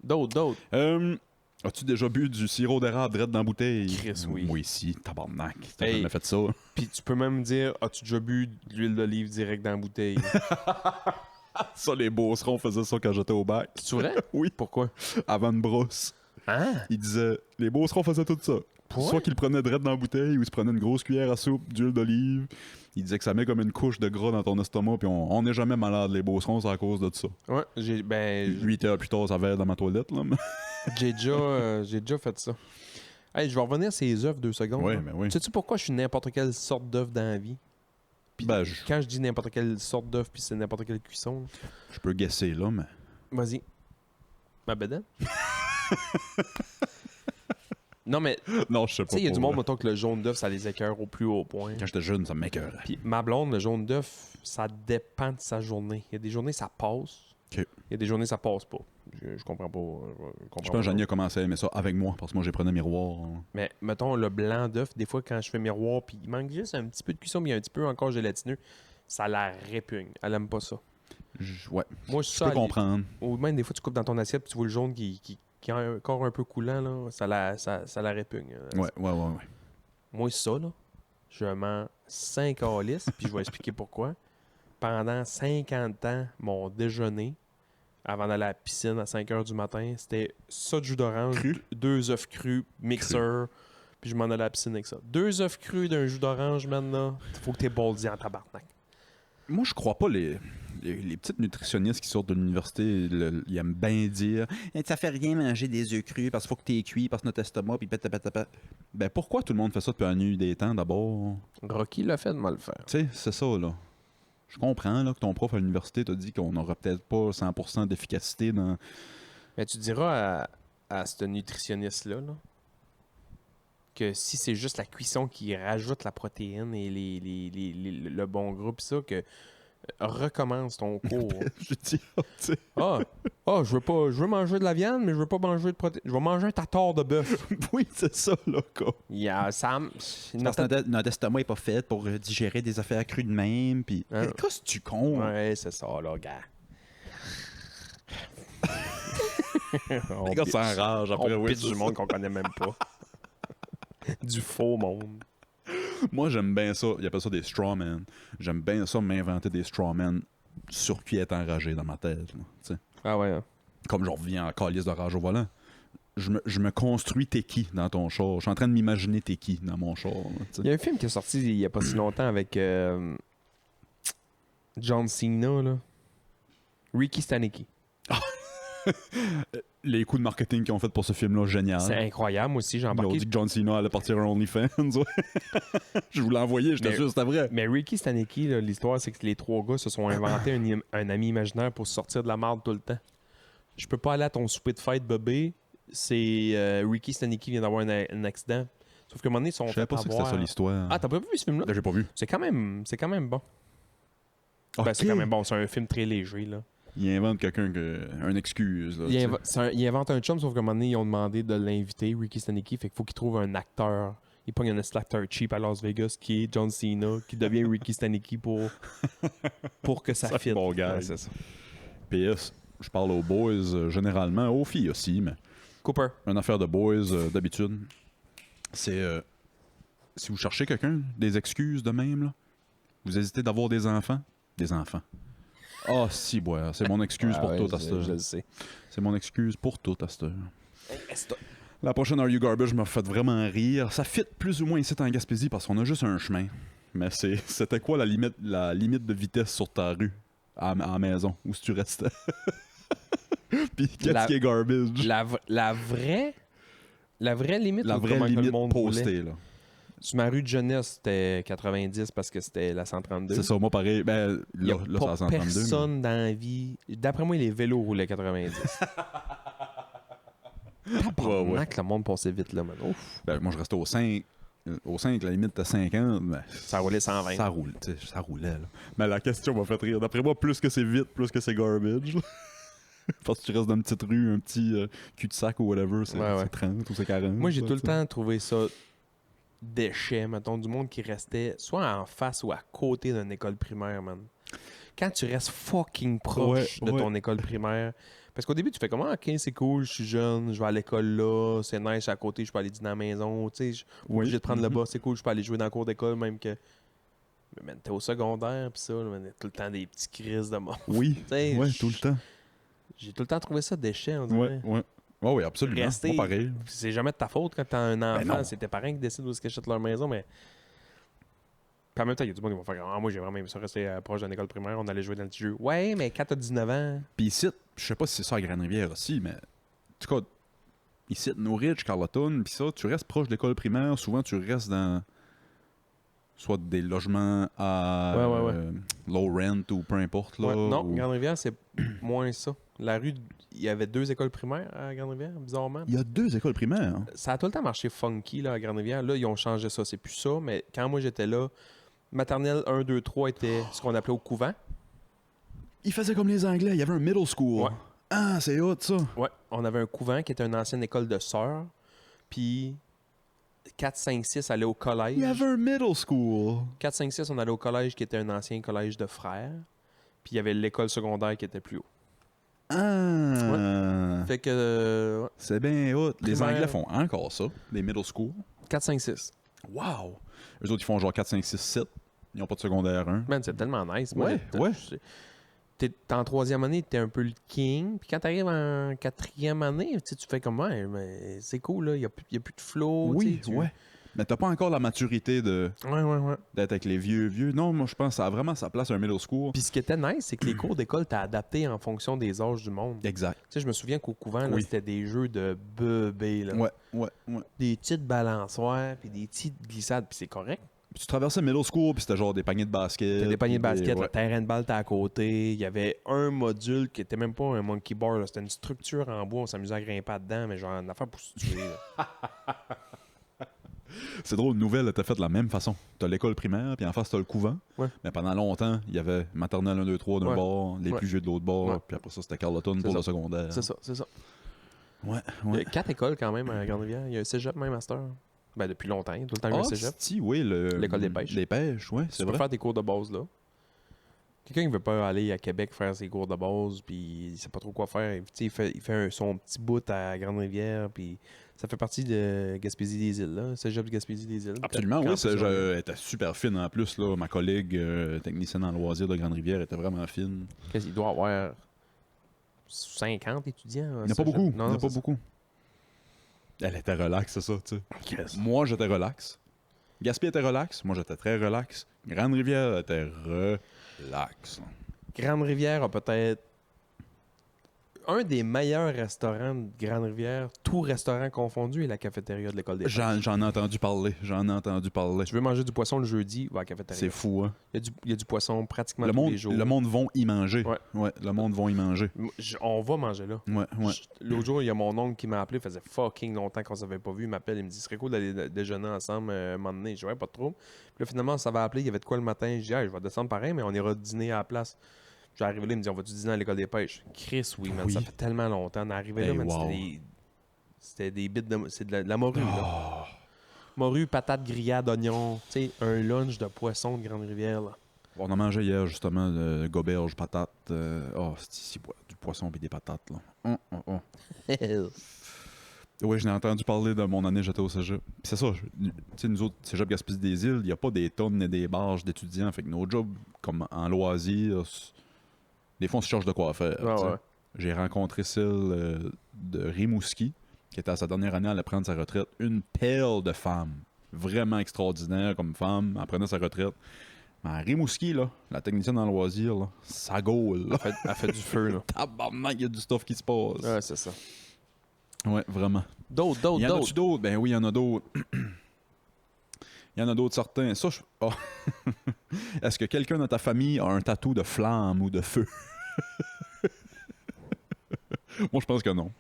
D'autres. As-tu déjà bu du sirop d'érable direct dans la bouteille? Chris, oui. Moi ici, tabarnak. T'as Hey. jamais fait ça? Puis tu peux même dire, as-tu déjà bu de l'huile d'olive direct dans la bouteille? Ça, les beaucerons faisaient ça quand j'étais au bac. C'est vrai? Oui. Pourquoi? Avant de brosse. Hein? Ils disaient, les beaucerons faisaient tout ça. Pourquoi? Soit qu'ils le prenaient direct dans la bouteille ou ils se prenaient une grosse cuillère à soupe d'huile d'olive. Ils disaient que ça met comme une couche de gras dans ton estomac, puis on n'est jamais malade, les beaucerons, c'est à cause de ça. Ouais, j'ai 8 heures plus tard, ça va dans ma toilette, là. mais- j'ai déjà fait ça. Hey, je vais revenir sur les œufs 2 secondes. Ouais, là. mais oui. Sais-tu pourquoi je suis n'importe quelle sorte d'œuf dans la vie? Puis Ben, je quand je dis n'importe quelle sorte d'œuf, puis c'est n'importe quelle cuisson, là. peux guesser, là, mais... Vas-y. Ma bedaine? Non, mais tu Non, je sais pas. sais, il y a du pour monde, vrai. mettons, que le jaune d'œuf, ça les écœure au plus haut point. Quand j'étais jeune, ça m'écœurait. Puis ma blonde, le jaune d'œuf, ça dépend de sa journée. Il y a des journées, ça passe. Ok. Il y a des journées, ça passe pas. Je comprends pas. Je pense que Janie a commencé à aimer ça avec moi, parce que moi, j'ai pris un miroir. Mais mettons, le blanc d'œuf, des fois, quand je fais miroir, puis il manque juste un petit peu de cuisson, mais il y a un petit peu encore gélatineux, ça la répugne. Elle aime pas ça. Ouais, Moi, je peux comprendre. Ou même des fois, tu coupes dans ton assiette, puis tu vois le jaune qui est encore un peu coulant, là, ça la répugne. Ouais. Moi, ça, là, je mens 5 calices, puis je vais expliquer pourquoi. Pendant 50 ans, mon déjeuner, avant d'aller à la piscine à 5 h du matin, c'était ça de jus d'orange, Cru? 2 œufs crus, mixeur, puis je m'en allais à la piscine avec ça. 2 œufs crus d'un jus d'orange, maintenant, faut que t'aies boldi en tabarnak. Moi, je crois pas les petites nutritionnistes qui sortent de l'université, ils aiment bien dire ça fait rien manger des œufs crus parce qu'il faut que t'es cuit parce que notre estomac puis patapatapa. Ben pourquoi tout le monde fait ça depuis la nuit des temps d'abord? Rocky l'a fait de mal le faire. Tu sais, c'est ça là. Je comprends là, que ton prof à l'université t'a dit qu'on n'aurait peut-être pas 100% d'efficacité dans... Mais tu diras à ce nutritionniste-là là, que si c'est juste la cuisson qui rajoute la protéine et le bon groupe, ça, que recommence ton cours. Je dis, tu sais, Je veux manger de la viande, mais je veux pas manger de protéines. Je vais manger un tartare de bœuf. oui, c'est ça là, quoi. Sam, Parce que notre estomac est pas fait pour digérer des affaires crues de même, puis... Hein? Qu'est-ce que tu con? Ouais, c'est ça, là, gars. On Les gars pitch- s'enragent après, on oui, pitch c'est du ça. monde qu'on connaît même pas. Du faux monde. Moi, j'aime bien ça. Ils appellent ça des strawmen. J'aime bien ça, m'inventer des strawmen sur qui est enragé dans ma tête. Là, tu sais. Ah ouais. Comme je reviens en calice de rage au volant. Je me construis Teki dans ton char. Je suis en train de m'imaginer Teki dans mon char. Là, tu sais. Il y a un film qui est sorti il y a pas si longtemps avec John Cena, là. Ricky Staniki. Les coups de marketing qu'ils ont fait pour ce film-là, génial. C'est incroyable, moi aussi, j'ai Ils ont embarqué. dit que John Cena allait partir un OnlyFans. Ouais. Je vous l'ai envoyé, j'étais Mais- sûr que c'était vrai. Mais Ricky Stanecki, là, l'histoire, c'est que les trois gars se sont inventés un ami imaginaire pour se sortir de la marde tout le temps. Je peux pas aller à ton souper de fête, bébé. C'est Ricky Stanecki vient d'avoir un accident. Sauf qu'à un moment donné, ils sont Je savais fait pas que c'était avoir... ça l'histoire. Ah, t'as pas vu ce film-là? J'ai pas vu. C'est quand même bon. Ben, c'est Ok. quand même bon. C'est un film très léger, là. Il invente quelqu'un une excuse. Là, tu sais. Il invente un chum, sauf qu'à un moment donné, ils ont demandé de l'inviter, Ricky Stanecki. Fait qu'il faut qu'il trouve un acteur. Il pogne un acteur cheap à Las Vegas qui est John Cena, qui devient Ricky Stanecki pour que ça Ça, fitte. bon gars. Ouais, c'est ça. PS, je parle aux boys généralement, aux filles aussi, mais Cooper. une affaire de boys d'habitude, c'est si vous cherchez quelqu'un, des excuses de même, là, vous hésitez d'avoir des enfants. Ah, si, boy, c'est mon excuse pour tout à cette heure. Je le sais. C'est mon excuse pour tout à cette heure. La prochaine Are You Garbage m'a fait vraiment rire. Ça fit plus ou moins ici en Gaspésie parce qu'on a juste un chemin. Mais c'était quoi la limite de vitesse sur ta rue à la maison où tu restais? Puis qu'est-ce qui est garbage? La vraie limite, La ou vraie comment que le limite monde roulait? postée, là. Sur ma rue de jeunesse, c'était 90 parce que c'était la 132. C'est ça, moi pareil. Ben, Il n'y a là c'est pas à 132. personne dans la vie. D'après moi, les vélos roulaient 90. Tabarnak, le monde passait vite, là, man. Ouf. Ben, moi, je restais au 5. Au 5, la limite était 50. Ben, Ça roulait 120. ça roule, tu sais, ça roulait, là. Mais la question m'a fait rire. D'après moi, plus que c'est vite, plus que c'est garbage. là. Parce que tu restes dans une petite rue, un petit cul-de-sac ou whatever, c'est Ouais. 30 ou c'est 40. Moi, j'ai ça, tout le tu sais. temps trouvé ça déchet, mettons, du monde qui restait soit en face ou à côté d'une école primaire, man. Quand tu restes fucking proche Ouais, de ton école primaire. Parce qu'au début, tu fais comment, ok, c'est cool, je suis jeune, je vais à l'école là, c'est nice, je suis à côté, je peux aller dîner à la maison, tu sais, je suis obligé de prendre le bus, c'est cool, je peux aller jouer dans le cours d'école, même que. Mais man, t'es au secondaire, pis ça, là, man, tout le temps des petits crises de mort. Oui, T'sais, ouais, tout le temps. J'ai tout le temps trouvé ça déchet, on dirait. Ouais. Ouais, oui, absolument. Rester- Moi, pareil. C'est jamais de ta faute quand t'as un enfant, non. c'est tes parents qui décident où est-ce qu'ils achètent leur maison, mais. Puis en même temps, il y a du monde qui va faire moi j'ai vraiment aimé ça rester proche d'une école primaire, on allait jouer dans le petit jeu. Ouais, mais quand t'as 19 ans. Puis ici, je sais pas si c'est ça à Grande-Rivière aussi, mais en tout cas, ici, Norridge, Carleton, puis ça, tu restes proche de l'école primaire, souvent tu restes dans soit des logements à Ouais. low rent ou peu importe. Là, Ouais, non, ou- Grande-Rivière, c'est moins ça. La rue, il y avait 2 écoles primaires à Grande-Rivière, bizarrement. Il y a 2 écoles primaires. hein. Ça a tout le temps marché funky là, à Grande-Rivière. Là, ils ont changé ça, c'est plus ça, mais quand moi j'étais là, maternelle 1, 2, 3 était ce qu'on appelait au couvent. Ils faisaient comme les Anglais, il y avait un middle school. Ouais. Ah, c'est hot ça. Ouais, on avait un couvent qui était une ancienne école de sœurs. Puis 4, 5, 6 allaient au collège. Il y avait un middle school. 4, 5, 6, on allait au collège qui était un ancien collège de frères. Puis il y avait l'école secondaire qui était plus haut. Ah. Fait que ouais, C'est bien hot. Les Primaire. Anglais font encore ça, des middle school. 4, 5, 6. Wow. Eux autres, ils font genre 4, 5, 6, 7. Ils n'ont pas de secondaire 1. Man, c'est tellement nice. Ouais, ouais. T'es en 3e année, t'es un peu le king. Puis quand t'arrives en 4e année, tu sais, tu fais comme ouais, mais c'est cool, là. Il n'y a plus de flow. Oui, tu sais, ouais. Mais t'as pas encore la maturité Ouais. d'être avec les vieux. Non, moi, je pense que ça a vraiment sa place un middle school. Puis ce qui était nice, c'est que les cours d'école t'as adapté en fonction des âges du monde. Exact. Tu sais, je me souviens qu'au couvent, là, Oui. c'était des jeux de bébés, là. Ouais. Des petites balançoires, puis des petites glissades, puis c'est correct. Puis tu traversais middle school, puis c'était genre des paniers de basket. T'as des paniers de puis basket, le ouais. terrain de balle était à côté. Il y avait un module qui était même pas un monkey bar, là. C'était une structure en bois, on s'amusait à grimper dedans, mais genre une affaire pour se tuer. là. C'est drôle, nouvelle était faite de la même façon. T'as l'école primaire, puis en face, t'as le couvent. Ouais. Mais pendant longtemps, il y avait maternelle 1, 2, 3 d'un Ouais. bord, les Ouais. plus vieux de l'autre bord, Ouais. puis après ça, c'était Carleton C'est pour ça. le secondaire. C'est ça. Ouais, Il y ouais. a 4 écoles quand même à Grande-Rivière. Il y a un cégep même à cette heure. Ben depuis longtemps, il y a tout le temps eu un cégep. si, oui, L'école des pêches. Les pêches, ouais, c'est Tu peux vrai. faire des cours de base là. Quelqu'un qui veut pas aller à Québec faire ses cours de base, puis il sait pas trop quoi faire. Tu sais, il fait son petit bout à Grande-Rivière, puis ça fait partie de Gaspésie-des-Îles, là. Cégep de Gaspésie-des-Îles. Absolument, oui. Campus, ouais. Elle était super fine en plus. Là. Ma collègue technicienne en loisirs de Grande-Rivière était vraiment fine. Il doit avoir 50 étudiants. Il n'y en a pas beaucoup. Il Non, n'y en a non, pas c'est beaucoup. Elle était relax, c'est ça, tu sais. ça. Moi, j'étais relax. Gaspé était relax. Moi, j'étais très relax. Grande-Rivière était relax. Grande-Rivière a peut-être un des meilleurs restaurants de Grande-Rivière, tout restaurant confondu, est la cafétéria de l'école des pêches. J'en ai entendu parler. Tu veux manger du poisson le jeudi, va à la cafétéria. C'est fou, hein? Il y a du poisson pratiquement Le tous les jours. monde vont y manger. Ouais. Le monde vont y manger. On va manger là. Ouais. L'autre jour, il y a mon oncle qui m'a appelé, faisait fucking longtemps qu'on s'avait pas vu, il m'appelle, il me dit, ce serait cool d'aller déjeuner ensemble un moment donné. Je dis, ouais, pas de trouble. Puis là, finalement, ça va appeler, il y avait de quoi le matin. Je dis, hey, je vais descendre pareil, mais on ira dîner à la place. J'arrive là, il me dit, on va-tu dîner à l'école des pêches? Chris, oui, man, Oui. ça fait tellement longtemps. On est arrivé là, man, wow. c'était des bits de... C'est de la morue, là. Oh. Morue, patates grillades, oignons. Tu sais, un lunch de poisson de Grande-Rivière, là. On a mangé hier, justement, goberge, patates. C'est ici, du poisson et des patates, là. Oui, je n'ai entendu parler de mon année, j'étais au cégep. Puis c'est ça, tu sais, nous autres, cégep Gaspésie des Îles, il n'y a pas des tonnes et des barges d'étudiants. Fait que nos jobs, comme en loisirs, des fois, on se cherche de quoi faire. Ah, tu sais. ouais. J'ai rencontré celle de Rimouski, qui était à sa dernière année à aller prendre sa retraite. Une perle de femme. Vraiment extraordinaire comme femme. Elle prenait sa retraite. Mais à Rimouski, là, la technicienne en loisirs, là, ça gaule. là. Elle fait du feu, là. Tabarnak, il y a du stuff qui se passe. Ouais, c'est ça. Ouais, vraiment. D'autres. Y en a-tu d'autres? Ben oui, il y en a d'autres. Il y en a d'autres certains. Ça, oh. Est-ce que quelqu'un dans ta famille a un tatou de flamme ou de feu? Moi, je pense que non.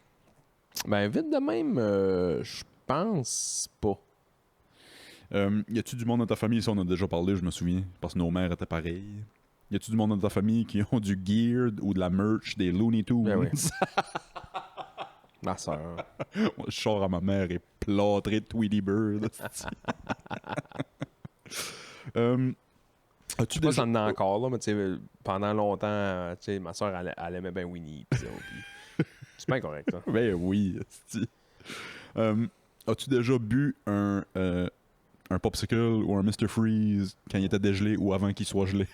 Ben, vite de même, je pense pas. Y a-tu du monde dans ta famille? Ça, on a déjà parlé, je me souviens, parce que nos mères étaient pareilles. Y a-tu du monde dans ta famille qui ont du gear ou de la merch des Looney Tunes? Ben oui. Ma soeur. Moi, je sors à ma mère et plâtré de Tweety Bird. As-tu Moi, déjà... ça en a encore, là, mais tu sais, pendant longtemps, tu sais, ma soeur, elle aimait bien Winnie. Pis ça, puis c'est bien correct, ça. Ben oui, esti. As-tu déjà bu un popsicle ou un Mr. Freeze quand il était dégelé ou avant qu'il soit gelé?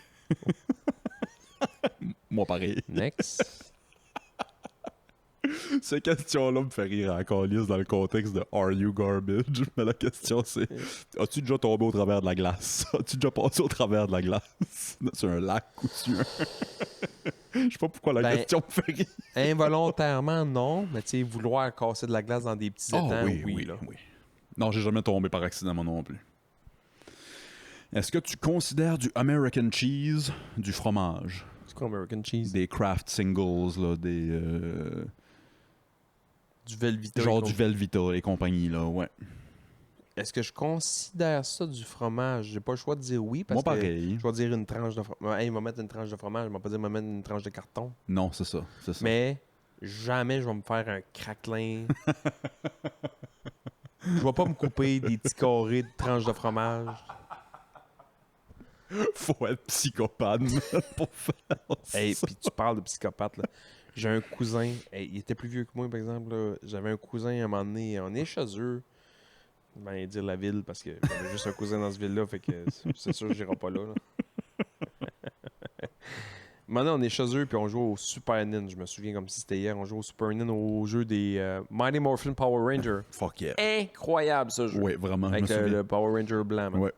Moi, pareil. Next. Cette question-là me fait rire à calice dans le contexte de Are you garbage? Mais la question c'est as-tu déjà tombé au travers de la glace? As-tu déjà passé au travers de la glace? Sur un lac ou sur un. Je sais pas pourquoi la question me fait rire. Involontairement, non. Mais tu sais, vouloir casser de la glace dans des petits étangs, oui, là. Non, j'ai jamais tombé par accident moi non plus. Est-ce que tu considères du American cheese du fromage? C'est quoi American cheese? Des craft singles, là, Du Velveeta. genre du Velveeta et compagnie, là, ouais. Est-ce que je considère ça du fromage? J'ai pas le choix de dire oui parce Moi, que pareil. je vais dire une tranche de fromage. Hey, il va mettre une tranche de fromage, il va pas dire il va mettre une tranche de carton. Non, c'est ça. Mais jamais je vais me faire un craquelin. Je vais pas me couper des petits carrés de tranches de fromage. Faut être psychopathe pour faire ça. Hey, puis tu parles de psychopathe, là. J'ai un cousin, hey, il était plus vieux que moi, par exemple. Là. J'avais un cousin, à un moment donné, on est chez eux. Ben, dire la ville, parce que j'avais juste un cousin dans cette ville-là, fait que c'est sûr que j'irai pas là. Maintenant, on est chez eux, puis on joue au Super Nin. Je me souviens comme si c'était hier. On joue au Super Nin au jeu des Mighty Morphin Power Ranger. Fuck yeah. Incroyable, ce jeu. Ouais, vraiment, Avec je me souviens. le Power Ranger blanc, man. Ouais.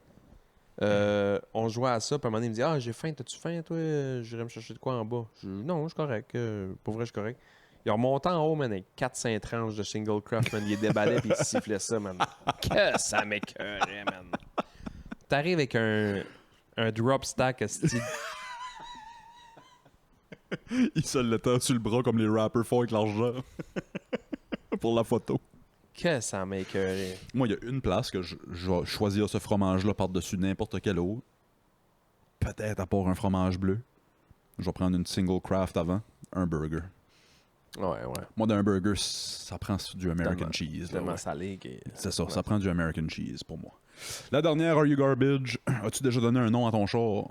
On jouait à ça, puis à un moment donné, il me dit ah, j'ai faim, t'as-tu faim, toi j'irai me chercher de quoi en bas. Je dis non, je suis correct. Pour vrai, je suis correct. Il remontait en haut, man, avec 4-5 tranches de single craft, man. Il déballait, puis il sifflait ça, man. Que ça m'écœurait, man. T'arrives avec un drop stack, esti. Il se l'étend sur le bras comme les rappers font avec l'argent. Pour la photo. Que ça m'écœurait. Moi, il y a une place que je vais choisir ce fromage-là par-dessus n'importe quel autre. Peut-être à part un fromage bleu. Je vais prendre une single craft avant. Un burger. Ouais. Moi, d'un burger, ça prend du American Tellement- cheese. Là, Tellement ouais. salé. C'est ça, ça prend du American cheese pour moi. La dernière, Are You Garbage? As-tu déjà donné un nom à ton char?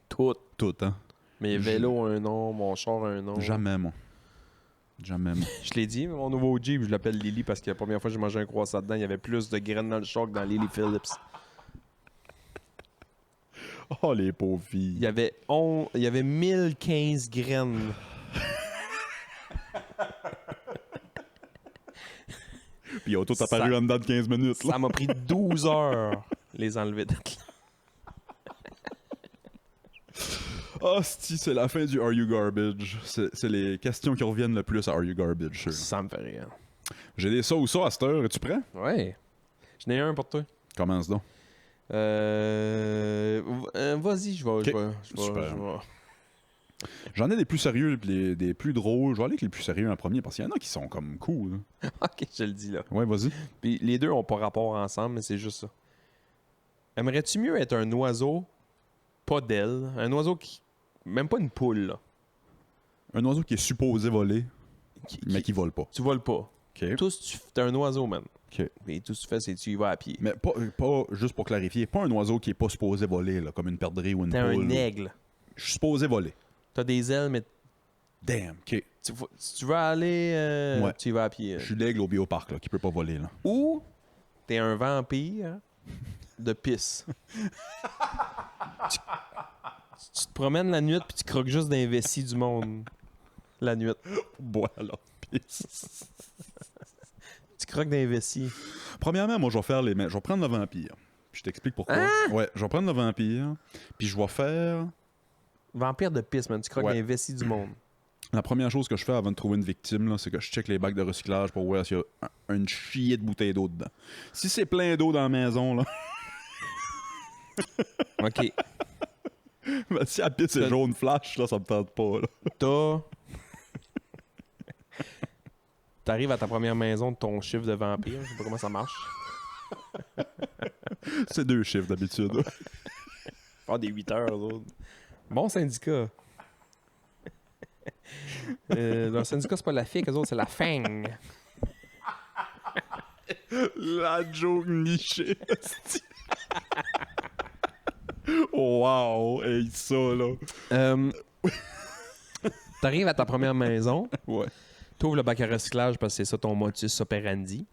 Tout. Tout, hein? Mes vélos un nom, mon char un nom. Jamais, moi. Jamais, moi. Je l'ai dit, mon nouveau Jeep, je l'appelle Lily parce que la première fois que j'ai mangé un croissant dedans, il y avait plus de graines dans le char que dans Lily Phillips. Oh, les pauvres filles. Il y avait 1015 graines. Puis ils ont tout apparu en dedans de 15 minutes. Là. Ça m'a pris 12 heures les enlever de là. Oh, c'est la fin du Are You Garbage. C'est les questions qui reviennent le plus à Are You Garbage. Sûr. Ça me fait rire. J'ai des ça ou ça à cette heure. Es-tu prêt? Ouais. J'en ai un pour toi. Commence donc. Vas-y, je vais. Super. J'en ai des plus sérieux et des plus drôles. Je vais aller avec les plus sérieux en premier parce qu'il y en a qui sont comme cool. Ok, je le dis là. Ouais, vas-y. Puis les deux ont pas rapport ensemble, mais c'est juste ça. Aimerais-tu mieux être un oiseau, pas d'aile, un oiseau qui. Même pas une poule, là. Un oiseau qui est supposé voler, mais qui vole pas. Tu voles pas. OK. T'es un oiseau, man. OK. Et tout ce que tu fais, c'est que tu y vas à pied. Mais pas, juste pour clarifier, pas un oiseau qui est pas supposé voler, là, comme une perdrix ou une T'es poule. un aigle. Je suis supposé voler. T'as des ailes, mais Damn, OK. si tu veux aller, Ouais. tu y vas à pied. Je suis l'aigle au bioparc, là, qui peut pas voler, là. Ou t'es un vampire de pisse. tu te promènes la nuit puis tu croques juste dans les vessies du monde. La nuit. Bois, là, pisse. Tu croques dans les vessies. Premièrement, moi, je vais prendre le vampire. Puis je t'explique pourquoi. Ouais, je vais prendre le vampire, puis je vais faire... Vampire de pisse, man. Tu croques Ouais. dans les vessies du monde. La première chose que je fais avant de trouver une victime, là, c'est que je check les bacs de recyclage pour voir s'il y a une chier de bouteilles d'eau dedans. Si c'est plein d'eau dans la maison, là, OK. ben, si la piste est jaune flash, là, ça me tente pas. Là. T'arrives à ta première maison de ton chiffre de vampire. Je sais pas comment ça marche. C'est 2 chiffres d'habitude. Ah, des 8 heures, eux autres. Bon syndicat. Le syndicat, c'est pas la FIC, eux autres, c'est la FANG. La joke nichée. Wow, hey, ça, là. T'arrives à ta première maison, Ouais. t'ouvres le bac à recyclage parce que c'est ça ton modus operandi.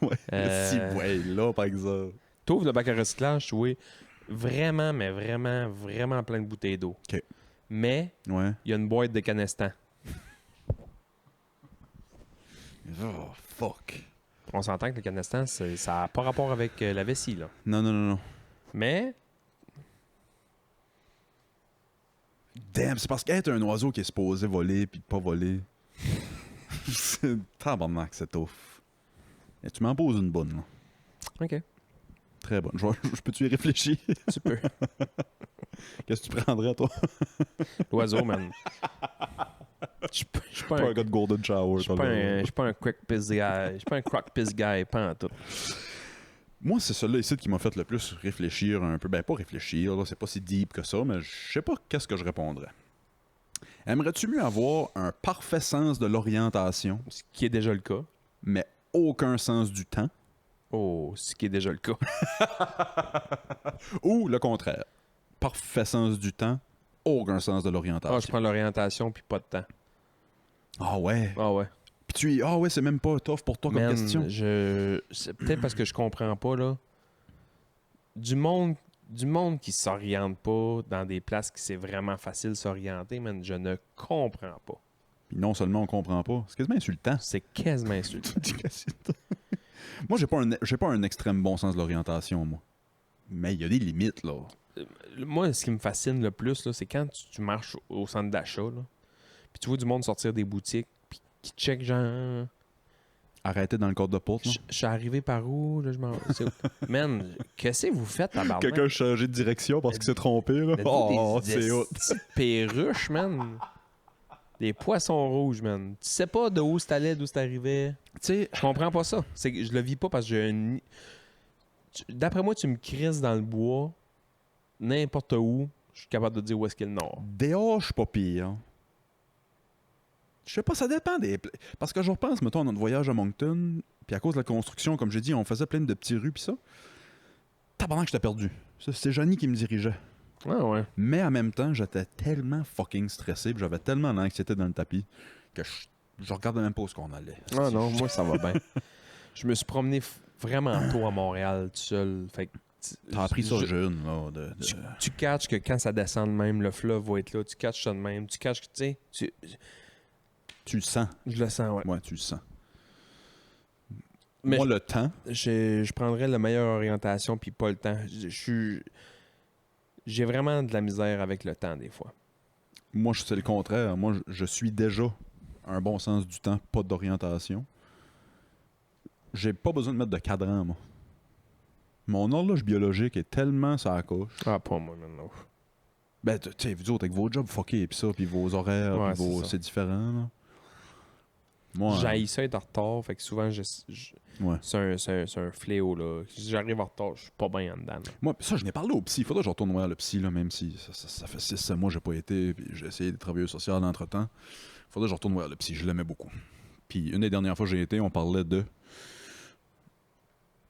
Ouais. Si, ouais, là, par exemple. T'ouvres le bac à recyclage, tu vois vraiment, mais vraiment, vraiment plein de bouteilles d'eau. OK. Mais Ouais. il y a une boîte de canestan. Oh, fuck. On s'entend que le canestan, ça n'a pas rapport avec la vessie, là. Non. Mais Damn, c'est parce qu'être un oiseau qui est supposé voler puis pas voler. C'est tabarnak, c'est tough. Et tu m'en poses une bonne, là. OK, Très bonne. Je peux-tu y réfléchir? tu peux. Qu'est-ce que tu prendrais, toi? L'oiseau, man. Je suis pas Pas un un gars de Golden Shower. Je suis pas un quick piss guy. Je suis pas un crock piss guy, pas en tout. Moi, c'est celui-là ici qui m'a fait le plus réfléchir un peu. Ben, pas réfléchir, là, c'est pas si deep que ça, mais je sais pas qu'est-ce que je répondrais. Aimerais-tu mieux avoir un parfait sens de l'orientation, Ce qui est déjà le cas. mais aucun sens du temps, Oh, ce qui est déjà le cas. ou le contraire? Parfait sens du temps, aucun sens de Ah, je l'orientation. prends l'orientation puis pas de temps. Ah ouais. Ah ouais. Puis ah ouais, c'est même pas tough pour toi comme Man, question. c'est peut-être parce que je comprends pas, là. Du monde qui s'oriente pas dans des places qui c'est vraiment facile de s'orienter, man, je ne comprends pas. Puis non seulement on comprend pas, c'est quasiment insultant. C'est quasiment insultant. Moi, j'ai pas un extrême bon sens de l'orientation, moi. Mais il y a des limites, là. Moi, ce qui me fascine le plus, là, c'est quand tu marches au centre d'achat, là, puis tu vois du monde sortir des boutiques, puis qui check genre... Arrêtez dans le code de porte, là. Je suis arrivé par où? Là, je m'en... Man, qu'est-ce que vous faites, tabarnak? Quelqu'un a changé de direction parce qu'il s'est trompé, là. Oh, c'est hot. Des perruches, man. Des poissons rouges, man. Tu sais pas de où t'allais, d'où t'arrivais. Tu sais, Je comprends pas ça. C'est que je le vis pas parce que j'ai un... D'après moi, tu me crises dans le bois, n'importe où, je suis capable de dire où est-ce qu'est le nord. dehors, je suis pas pire. Je sais pas, ça dépend des... Parce que je repense, mettons, à notre voyage à Moncton, puis à cause de la construction, comme j'ai dit, on faisait plein de petites rues, puis ça. Tabarnak, j'étais perdu. C'est Johnny qui me dirigeait. Ah ouais. Mais en même temps, j'étais tellement fucking stressé, puis j'avais tellement l'anxiété dans le tapis, que je regardais même pas où est-ce qu'on allait. Ah non, moi, ça va bien. Je me suis promené vraiment tôt à Montréal, tout seul. Fait que T'as appris ça je- jeune, là. Tu catches que quand ça descend de même, le fleuve va être là. Tu catches ça de même. Tu catches que, tu sais, Tu le sens. je le sens, ouais. Ouais, tu le sens. Mais Moi, le temps, je prendrais la meilleure orientation puis pas le temps. J'ai vraiment de la misère avec le temps des fois. Moi, c'est le contraire. Moi, je suis déjà un bon sens du temps, pas d'orientation. J'ai pas besoin de mettre de cadran, moi. Mon horloge biologique est tellement ça coche. Ah, pas moi, maintenant. Ben, tu sais, vous autres, avec vos jobs fuckés, pis ça, pis vos horaires, Ouais, pis vos... c'est ça. c'est différent, là. Moi, J'haïs ça être en retard, fait que souvent, ouais. c'est un fléau, là. Si j'arrive en retard, je suis pas bien en dedans. Là. Moi, ça, je n'ai parlé au psy. Il faudrait que je retourne voir le psy, là, même si ça fait 6-7 mois que j'ai pas été, puis j'ai essayé de travailler social entre-temps. Il faudrait que je retourne voir le psy. Je l'aimais beaucoup. Puis une des dernières fois que j'ai été, on parlait de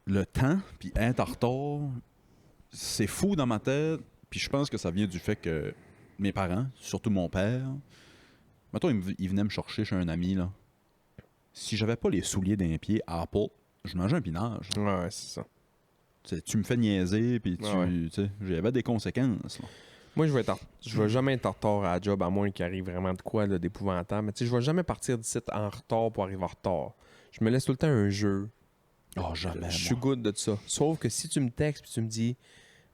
le temps, puis être en retard. C'est fou dans ma tête, puis je pense que ça vient du fait que mes parents, surtout mon père, mettons, il venait me chercher chez un ami, là. Si j'avais pas les souliers d'un pied à Apple, je mangeais un pinage. Ouais, c'est ça. T'sais, tu me fais niaiser, puis j'avais des conséquences. Là. Moi, je vais jamais être en retard à la job, à moins qu'il arrive vraiment de quoi là, d'épouvantable. Mais tu sais, je vais jamais partir d'ici en retard pour arriver en retard. Je me laisse tout le temps un jeu. Oh, jamais. Je suis good de ça. Sauf que si tu me textes et tu me dis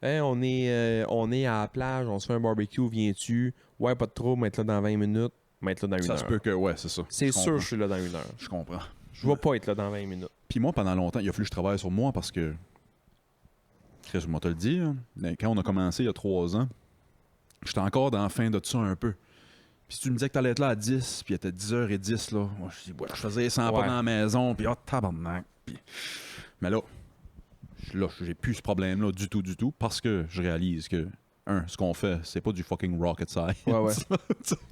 hey, on est à la plage, on se fait un barbecue, viens-tu? Ouais, pas de trouble, mettre là dans 20 minutes, mettre là dans une heure. Ça se peut que, ouais, c'est ça. C'est sûr que je suis là dans une heure. Je comprends. Je vais pas être là dans 20 minutes. Puis moi, pendant longtemps, il a fallu que je travaille sur moi parce que, Chris, moi te le dis, hein, quand on a commencé il y a 3 ans, j'étais encore dans la fin de ça un peu. Puis si tu me disais que t'allais être là à 10, puis il était 10h10, là, moi, je faisais 100 pas dans la maison, puis tabarnak. Puis... Mais là, j'ai plus ce problème-là du tout, parce que je réalise que, ce qu'on fait, c'est pas du fucking rocket science. Ouais.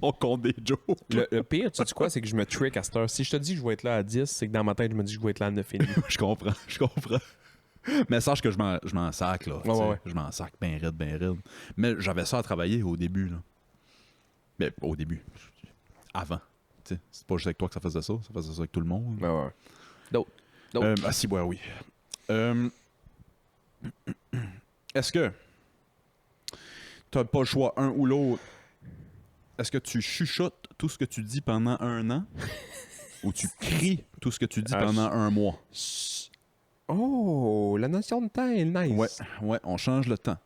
On compte des jokes. Le pire, tu sais quoi, c'est que je me trick à cette heure. Si je te dis que je vais être là à 10, c'est que dans ma tête, je me dis que je vais être là à 9h30. Je comprends. Mais sache que je m'en sac, là. Ouais. Je m'en sac ben raide. Mais j'avais ça à travailler au début, là. Mais au début. Avant. T'sais, c'est pas juste avec toi que ça faisait ça avec tout le monde. Ouais. D'autres. Si, ouais, oui. Est-ce que t'as pas le choix, un ou l'autre? Est-ce que tu chuchotes tout ce que tu dis pendant 1 an? Ou tu cries tout ce que tu dis pendant 1 mois? Oh, la notion de temps est nice. Ouais, on change le temps.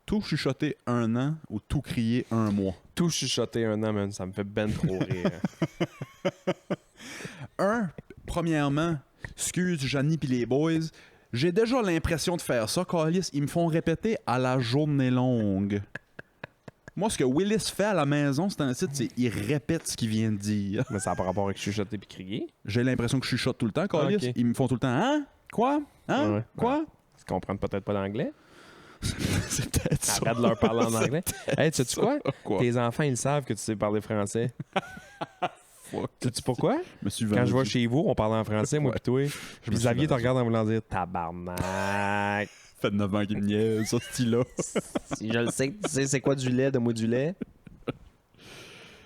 Tout chuchoter 1 an ou tout crier 1 mois? Tout chuchoter 1 an, man, ça me fait ben trop rire. Premièrement, excuse Janie pis les boys, j'ai déjà l'impression de faire ça, Calis. Ils me font répéter à la journée longue. Moi, ce que Willis fait à la maison, c'est un site, c'est il répète ce qu'il vient de dire. Mais ça n'a pas rapport avec chuchoter puis crier. J'ai l'impression que je chuchote tout le temps, Calis. Ok. Ils me font tout le temps « Hein? Quoi? Hein? Ouais. Quoi? » Ils comprennent peut-être pas l'anglais. C'est peut-être ça. Arrête de leur parler en anglais. Hey, tu sais quoi? Quoi? Tes enfants, ils savent que tu sais parler français. Sais-tu pourquoi? Je me suis Quand je vendu. vais chez vous, on parle en français, moi Ouais. pis toi. me Puis suis Xavier te vendu. regarde en voulant dire tabarnak. Fait 9 ans qu'il me niaise, ça, ce style-là. Si je le sais que tu sais c'est quoi du lait, donne-moi du lait.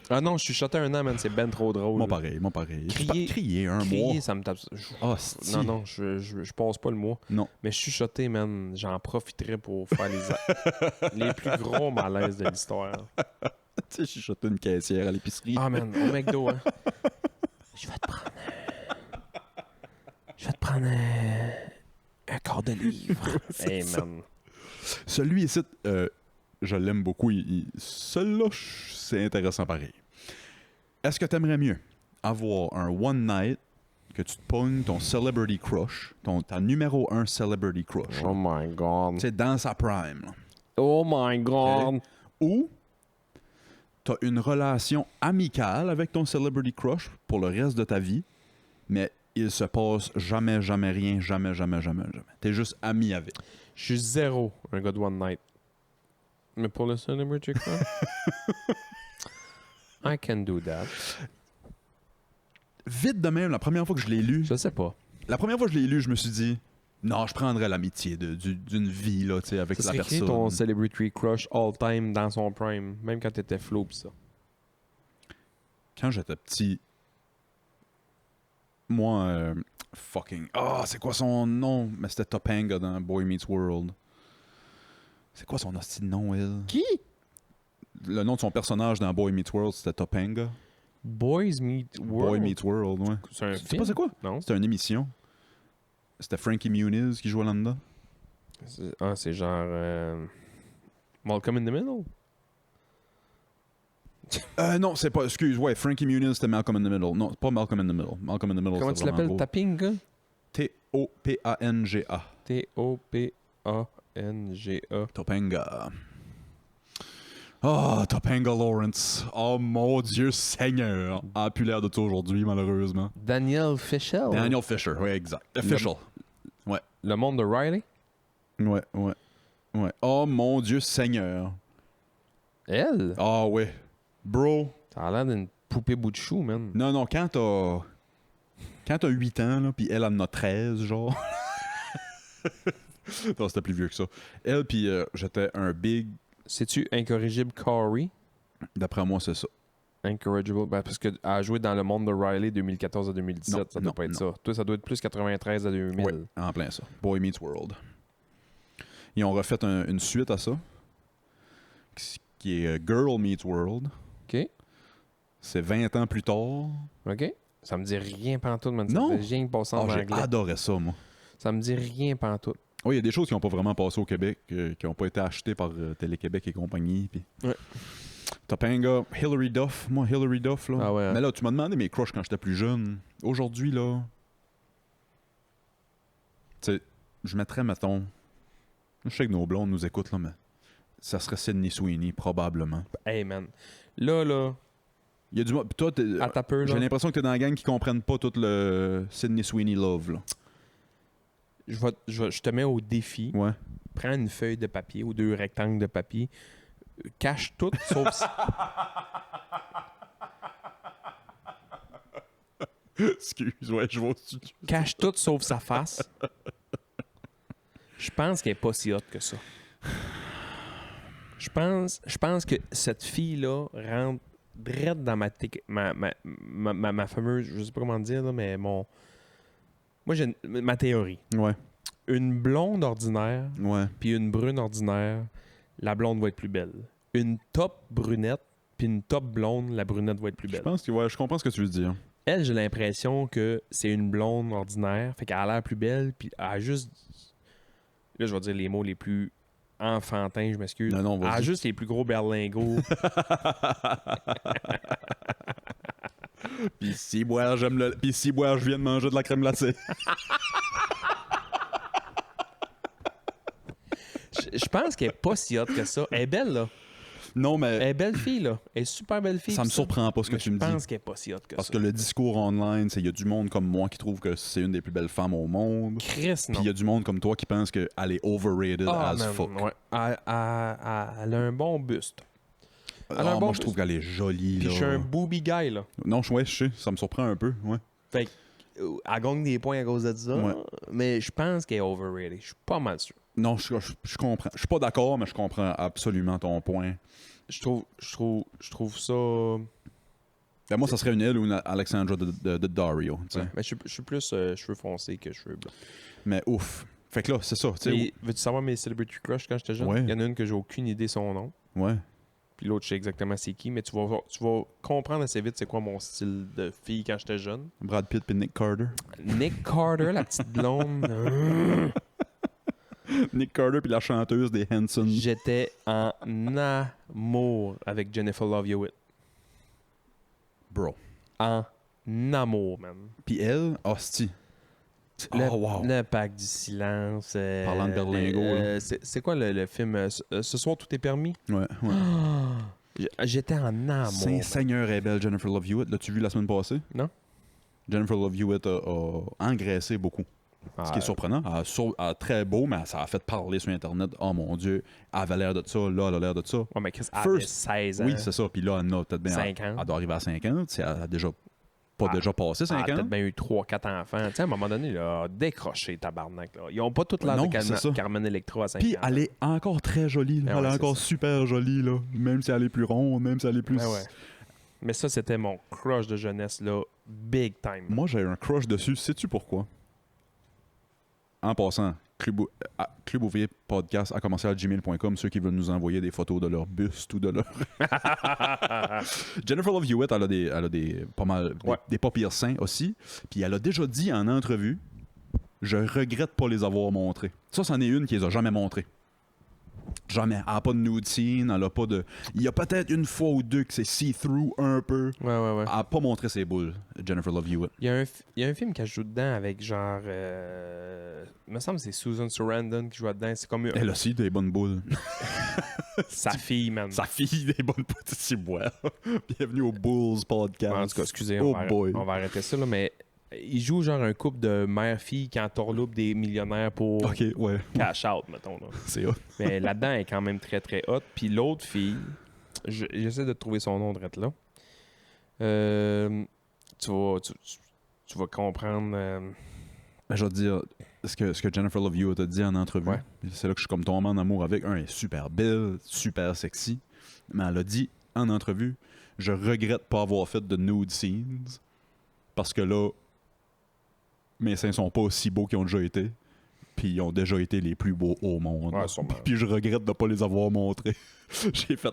Ah non, je suis chuchoté 1 an, man, c'est ben trop drôle. Moi, pareil. Crier un Crier, mois. ça me tape. Ah, Non, je passe pas le mois. Non. Mais chuchoter, man, j'en profiterais pour faire les plus gros malaises de l'histoire. Tu sais, je chuchotais une caissière à l'épicerie. Ah, man, au McDo, hein. Je vais te prendre un quart de livre. Hey, man. Celui ici, je l'aime beaucoup. Celui-là, c'est intéressant pareil. Est-ce que t'aimerais mieux avoir un one night que tu te pognes ton celebrity crush, ta numéro 1 celebrity crush, Oh my God. tu sais, dans sa prime, là. Oh my God. Ou t'as une relation amicale avec ton celebrity crush pour le reste de ta vie, mais il se passe jamais rien, jamais. T'es juste ami avec. Je suis zéro un gars de one night. Mais pour le celebrity crush, I can do that. Vite de même, la première fois que je l'ai lu, Je sais pas. je me suis dit, non, je prendrais l'amitié d'une vie, là, tu sais, avec Ça la serait qui personne. ton celebrity crush all time dans son prime, même quand t'étais flow pis ça. Quand j'étais petit, moi, c'est quoi son nom? Mais c'était Topanga dans Boy Meets World. C'est quoi son hostie de nom, elle? Qui? Le nom de son personnage dans Boy Meets World, c'était Topanga. Boys Meet World. Boy Meets World, ouais. C'est un Tu sais film? pas c'est quoi? Non. C'était une émission. C'était Frankie Muniz qui jouait là-dedans. C'est genre... Malcolm in the Middle? Non, c'est pas. Excuse, ouais, Frankie Muniz, c'était Malcolm in the Middle. Non, pas Malcolm in the Middle. Malcolm in the Middle, Comment c'est tu vraiment l'appelles? gros. Topanga? Topanga. Topanga. Topanga. Oh, Topanga Lawrence. Oh mon Dieu Seigneur. A plus l'air de ça aujourd'hui, malheureusement. Daniel Fishel. Daniel Fisher, oui, exact. Official. Le monde de Riley. Ouais. Oh mon Dieu Seigneur. Elle? Ah ouais. Bro. Ça a l'air d'une poupée bout de chou, man. Non, quand t'as 8 ans, là, pis elle en a 13, genre. Non, c'était plus vieux que ça. Elle, pis j'étais un big. C'est-tu Incorrigible Corey? D'après moi, c'est ça. Incorrigible, ben parce qu'elle a joué dans le monde de Riley 2014 à 2017. Non, Ça doit pas être ça. Toi, ça doit être plus 93 à 2000. Ouais, en plein ça. Boy Meets World. Ils ont refait une suite à ça, qui est Girl Meets World. OK. C'est 20 ans plus tard. OK. Ça me dit rien pantoute, man. Non. Ça me dit rien passer en J'ai anglais. adoré ça, moi. Ça me dit rien pantoute. Oui, il y a des choses qui n'ont pas vraiment passé au Québec, qui n'ont pas été achetées par Télé-Québec et compagnie. Pis... Ouais. Topanga, Hilary Duff. Moi, Hilary Duff, là. Ah ouais, hein. Mais là, tu m'as demandé mes crushs quand j'étais plus jeune. Aujourd'hui, là... Tu sais, je mettrais, mettons... Je sais que nos blondes nous écoutent, là, mais... Ça serait Sydney Sweeney, probablement. Hey, man. Là... Il y a du... Toi, À ta peu, là. j'ai l'impression que t'es dans la gang qui comprennent pas tout le Sydney Sweeney love, là. Je te mets au défi. Ouais. Prends une feuille de papier ou 2 rectangles de papier. Cache tout sauf... Excuse, ouais, je vois... Cache tout sauf sa face. Je pense qu'elle est pas si hot que ça. Je pense que cette fille-là rentre direct dans ma fameuse... Je sais pas comment dire, là, mais mon... Moi, j'ai ma théorie. Ouais, Une blonde ordinaire ouais. puis une brune ordinaire, la blonde va être plus belle. Une top brunette puis une top blonde, la brunette va être plus Je belle. pense que, ouais, je comprends ce que tu veux dire. Elle, j'ai l'impression que c'est une blonde ordinaire, fait qu'elle a l'air plus belle, puis elle a juste... Là, je vais dire les mots les plus enfantins, je m'excuse. Non, Elle a vas-y. juste les plus gros berlingots. Pis si boire, j'aime le. Pis si boire, je viens de manger de la crème glacée. Je pense qu'elle est pas si hot que ça. Elle est belle, là. Non, Elle mais est belle fille, là. Elle est super belle fille. ça me pis surprend pas ce que Mais tu me Je pense dis. qu'elle est pas si hot que Parce ça. que le discours online, c'est il y a du monde comme moi qui trouve que c'est une des plus belles femmes au monde. Chris, Puis non. il y a du monde comme toi qui pense qu'elle est overrated Ah, as man, fuck. ouais. Elle a un bon buste. Elle a un bon Moi, je trouve qu'elle est jolie. Puis Là. je suis un booby guy, là. Non, ouais, je sais, ça me surprend un peu. Ouais. Fait que, elle gagne des points à cause de ça. Ouais. Mais je pense qu'elle est overrated. Je suis pas mal sûr. Non, je comprends. Je suis pas d'accord, mais je comprends absolument ton point. Je trouve ça. Ben, moi, ça serait une elle ou une Alexandra de Dario. Tu sais. Ouais, mais je suis plus cheveux foncés que cheveux blancs. Mais ouf. Fait que là, c'est ça. tu sais, Et veux-tu savoir mes celebrity crush quand j'étais jeune? Ouais. Il y en a une que j'ai aucune idée son nom. Ouais. Puis l'autre, je sais exactement c'est qui. Mais tu vas comprendre assez vite c'est quoi mon style de fille quand j'étais jeune. Brad Pitt et Nick Carter. Nick Carter, la petite blonde. Nick Carter puis la chanteuse des Hanson. J'étais en amour avec Jennifer Love Hewitt. Bro. En amour, man. Puis elle, hostie. Le, Oh, wow. le pacte du silence. Parlant de berlingot, là. C'est quoi le film Ce soir, tout est permis? Ouais, ouais. J'étais en amour. Saint-Seigneur est belle, Jennifer Love Hewitt. L'as-tu vu la semaine passée? Non. Jennifer Love Hewitt a engraissé beaucoup. Ce qui est surprenant. Elle a très beau, mais ça a fait parler sur Internet. Oh mon Dieu, elle avait l'air de ça. Là, elle a l'air de ça. Ouais, mais Chris, elle First- avait 16 ans. Oui, c'est ça. Puis là, elle a peut-être bien... 50. Elle doit arriver à 50. Elle a déjà pas déjà passé Elle a 50. peut-être bien eu 3-4 enfants. Tu sais, à un moment donné, là, décroché, tabarnak. Là. Ils ont pas toute l'air Non, de c'est ça. Carmen Electra à 50 Puis ans. elle est encore très jolie. Là. Ben Elle ouais, est c'est encore ça. super jolie. Là. Même si elle est plus ronde, même si elle est plus... Ben ouais. Mais ça, c'était mon crush de jeunesse, là. Big time. Moi, j'ai un crush dessus. Sais-tu pourquoi? En passant, Club Ouvrier Podcast à commercial@gmail.com, ceux qui veulent nous envoyer des photos de leur buste ou de leur... Jennifer Love Hewitt, elle a des pas mal... Ouais. Des pas pires seins aussi. Puis elle a déjà dit en entrevue, je regrette pas les avoir montrés. Ça, c'en est une qui les a jamais montrés. Jamais. Elle n'a pas de nude scene, elle a pas de... Il y a peut-être une fois ou deux que c'est see-through un peu. Ouais. Elle n'a pas montré ses boules, Jennifer Love Hewitt. Il y a un film qu'elle joue dedans avec genre. Il me semble que c'est Susan Sarandon qui joue dedans. C'est comme Elle aussi, des bonnes boules. sa fille, man. Sa fille, des bonnes petites bois. Bienvenue au Bulls Podcast. En tout cas, excusez, Oh on boy. va arrêter ça, là, mais il joue genre un couple de mère-fille qui entourloupe des millionnaires pour Ok, ouais. cash out, mettons. Là. C'est hot. Mais là-dedans, elle est quand même très très hot. Puis l'autre fille, j'essaie de trouver son nom de là. Tu vas comprendre. Ben, je vais te dire, ce que Jennifer Love Hewitt a dit en entrevue, Ouais. c'est là que je suis comme tombé en amour avec. Elle est super belle, super sexy. Mais elle a dit en entrevue, je regrette pas avoir fait de nude scenes parce que là, mes seins sont pas aussi beaux qu'ils ont déjà été. Puis ils ont déjà été les plus beaux au monde. Ouais, sûrement. Puis je regrette de pas les avoir montrés. J'ai fait,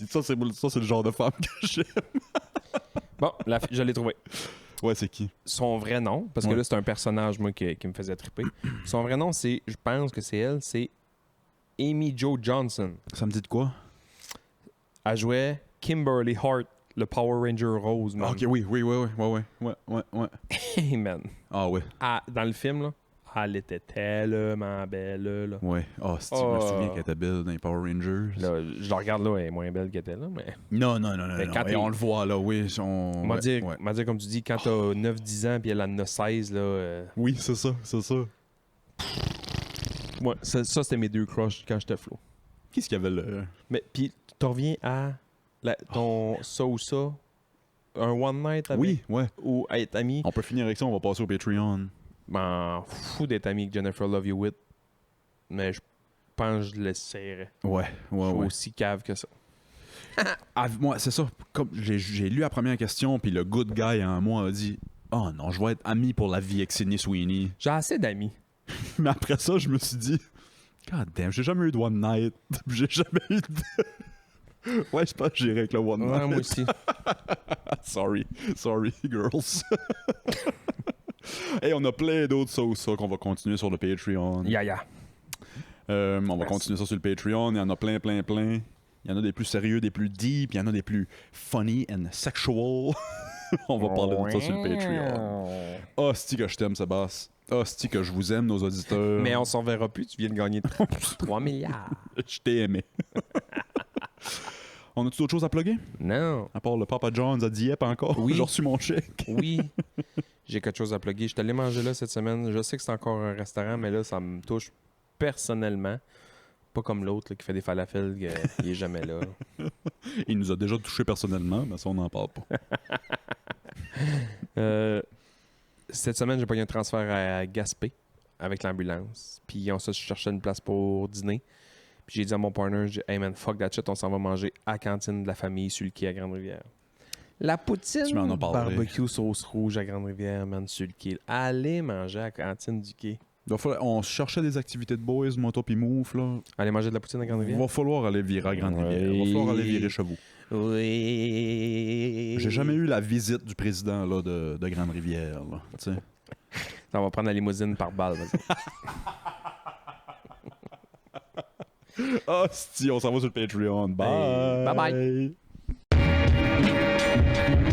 ça c'est le genre de femme que j'aime. Bon, je l'ai trouvé. Ouais, c'est qui? Son vrai nom, parce que Ouais. là, c'est un personnage, moi, qui me faisait triper. Son vrai nom, je pense que c'est elle, c'est Amy Jo Johnson. Ça me dit de quoi? Elle jouait Kimberly Hart, le Power Ranger rose, man. Ok, oui. Hey, man. Ah ouais. Dans le film, là, elle était tellement belle, là. Ouais. Ah, je me souviens qu'elle était belle dans les Power Rangers. Là, je la regarde là, elle est moins belle qu'elle était là, mais... Non. Mais quand Et on le voit là, oui. On m'a dit, comme tu dis, quand t'as 9-10 ans puis elle en a 16, là... Oui, c'est ça. Ouais, ça c'était mes deux crushs quand j'étais flow. Qu'est-ce qu'il y avait le. Mais puis, tu reviens à ton ça ou ça, un one night avec, Oui, ouais. ou être ami. On peut finir avec ça, on va passer au Patreon. M'en fous d'être ami avec Jennifer Love Hewitt, mais je pense que je l'essayerais. Ouais. Je suis aussi cave que ça. Moi, c'est ça. Comme j'ai lu la première question, puis le good guy en moi a dit oh non, je vais être ami pour la vie avec Sydney Sweeney. J'ai assez d'amis. Mais après ça, je me suis dit God damn, j'ai jamais eu de one night. J'ai jamais eu de. Ouais, je pense que j'irai avec le one Ouais, night. moi aussi. Sorry, girls. Hey, on a plein d'autres ça ou ça qu'on va continuer sur le Patreon. Ya. On va Merci. continuer ça sur le Patreon. Il y en a plein. Il y en a des plus sérieux, des plus deep. Il y en a des plus funny and sexual. On va parler de ça sur le Patreon. Hostie que je t'aime, Sébastien. Hostie que je vous aime, nos auditeurs. Mais on s'en verra plus, tu viens de gagner 3 milliards. Je t'ai aimé. On a-tu d'autres choses à plugger? Non. À part le Papa John's à Dieppe encore? Oui. J'ai reçu mon chèque. Oui. J'ai quelque chose à plugger. Je suis allé manger là cette semaine. Je sais que c'est encore un restaurant, mais là, ça me touche personnellement. Pas comme l'autre là, qui fait des falafels, il est jamais là. Il nous a déjà touché personnellement, mais ça, on n'en parle pas. Cette semaine, j'ai pris un transfert à Gaspé avec l'ambulance. Puis on se cherchait une place pour dîner. Puis j'ai dit à mon partner, hey man, fuck that shit, on s'en va manger à la cantine de la famille sur le quai à Grande-Rivière. La poutine Tu m'en as parlé. barbecue sauce rouge à Grande-Rivière, man, sur le quai. Allez manger à la cantine du quai. On cherchait des activités de boys, moi, toi pis Mouf, là. Allez manger de la poutine à Il Grande-Rivière. va falloir aller virer à Grande-Rivière. Il va falloir aller virer chez vous. Oui. J'ai jamais eu la visite du président là, de Grande-Rivière. Là, tu sais. On va prendre la limousine par balle, vas-y. Hostie, on s'en va sur le Patreon. Bye. Bye bye.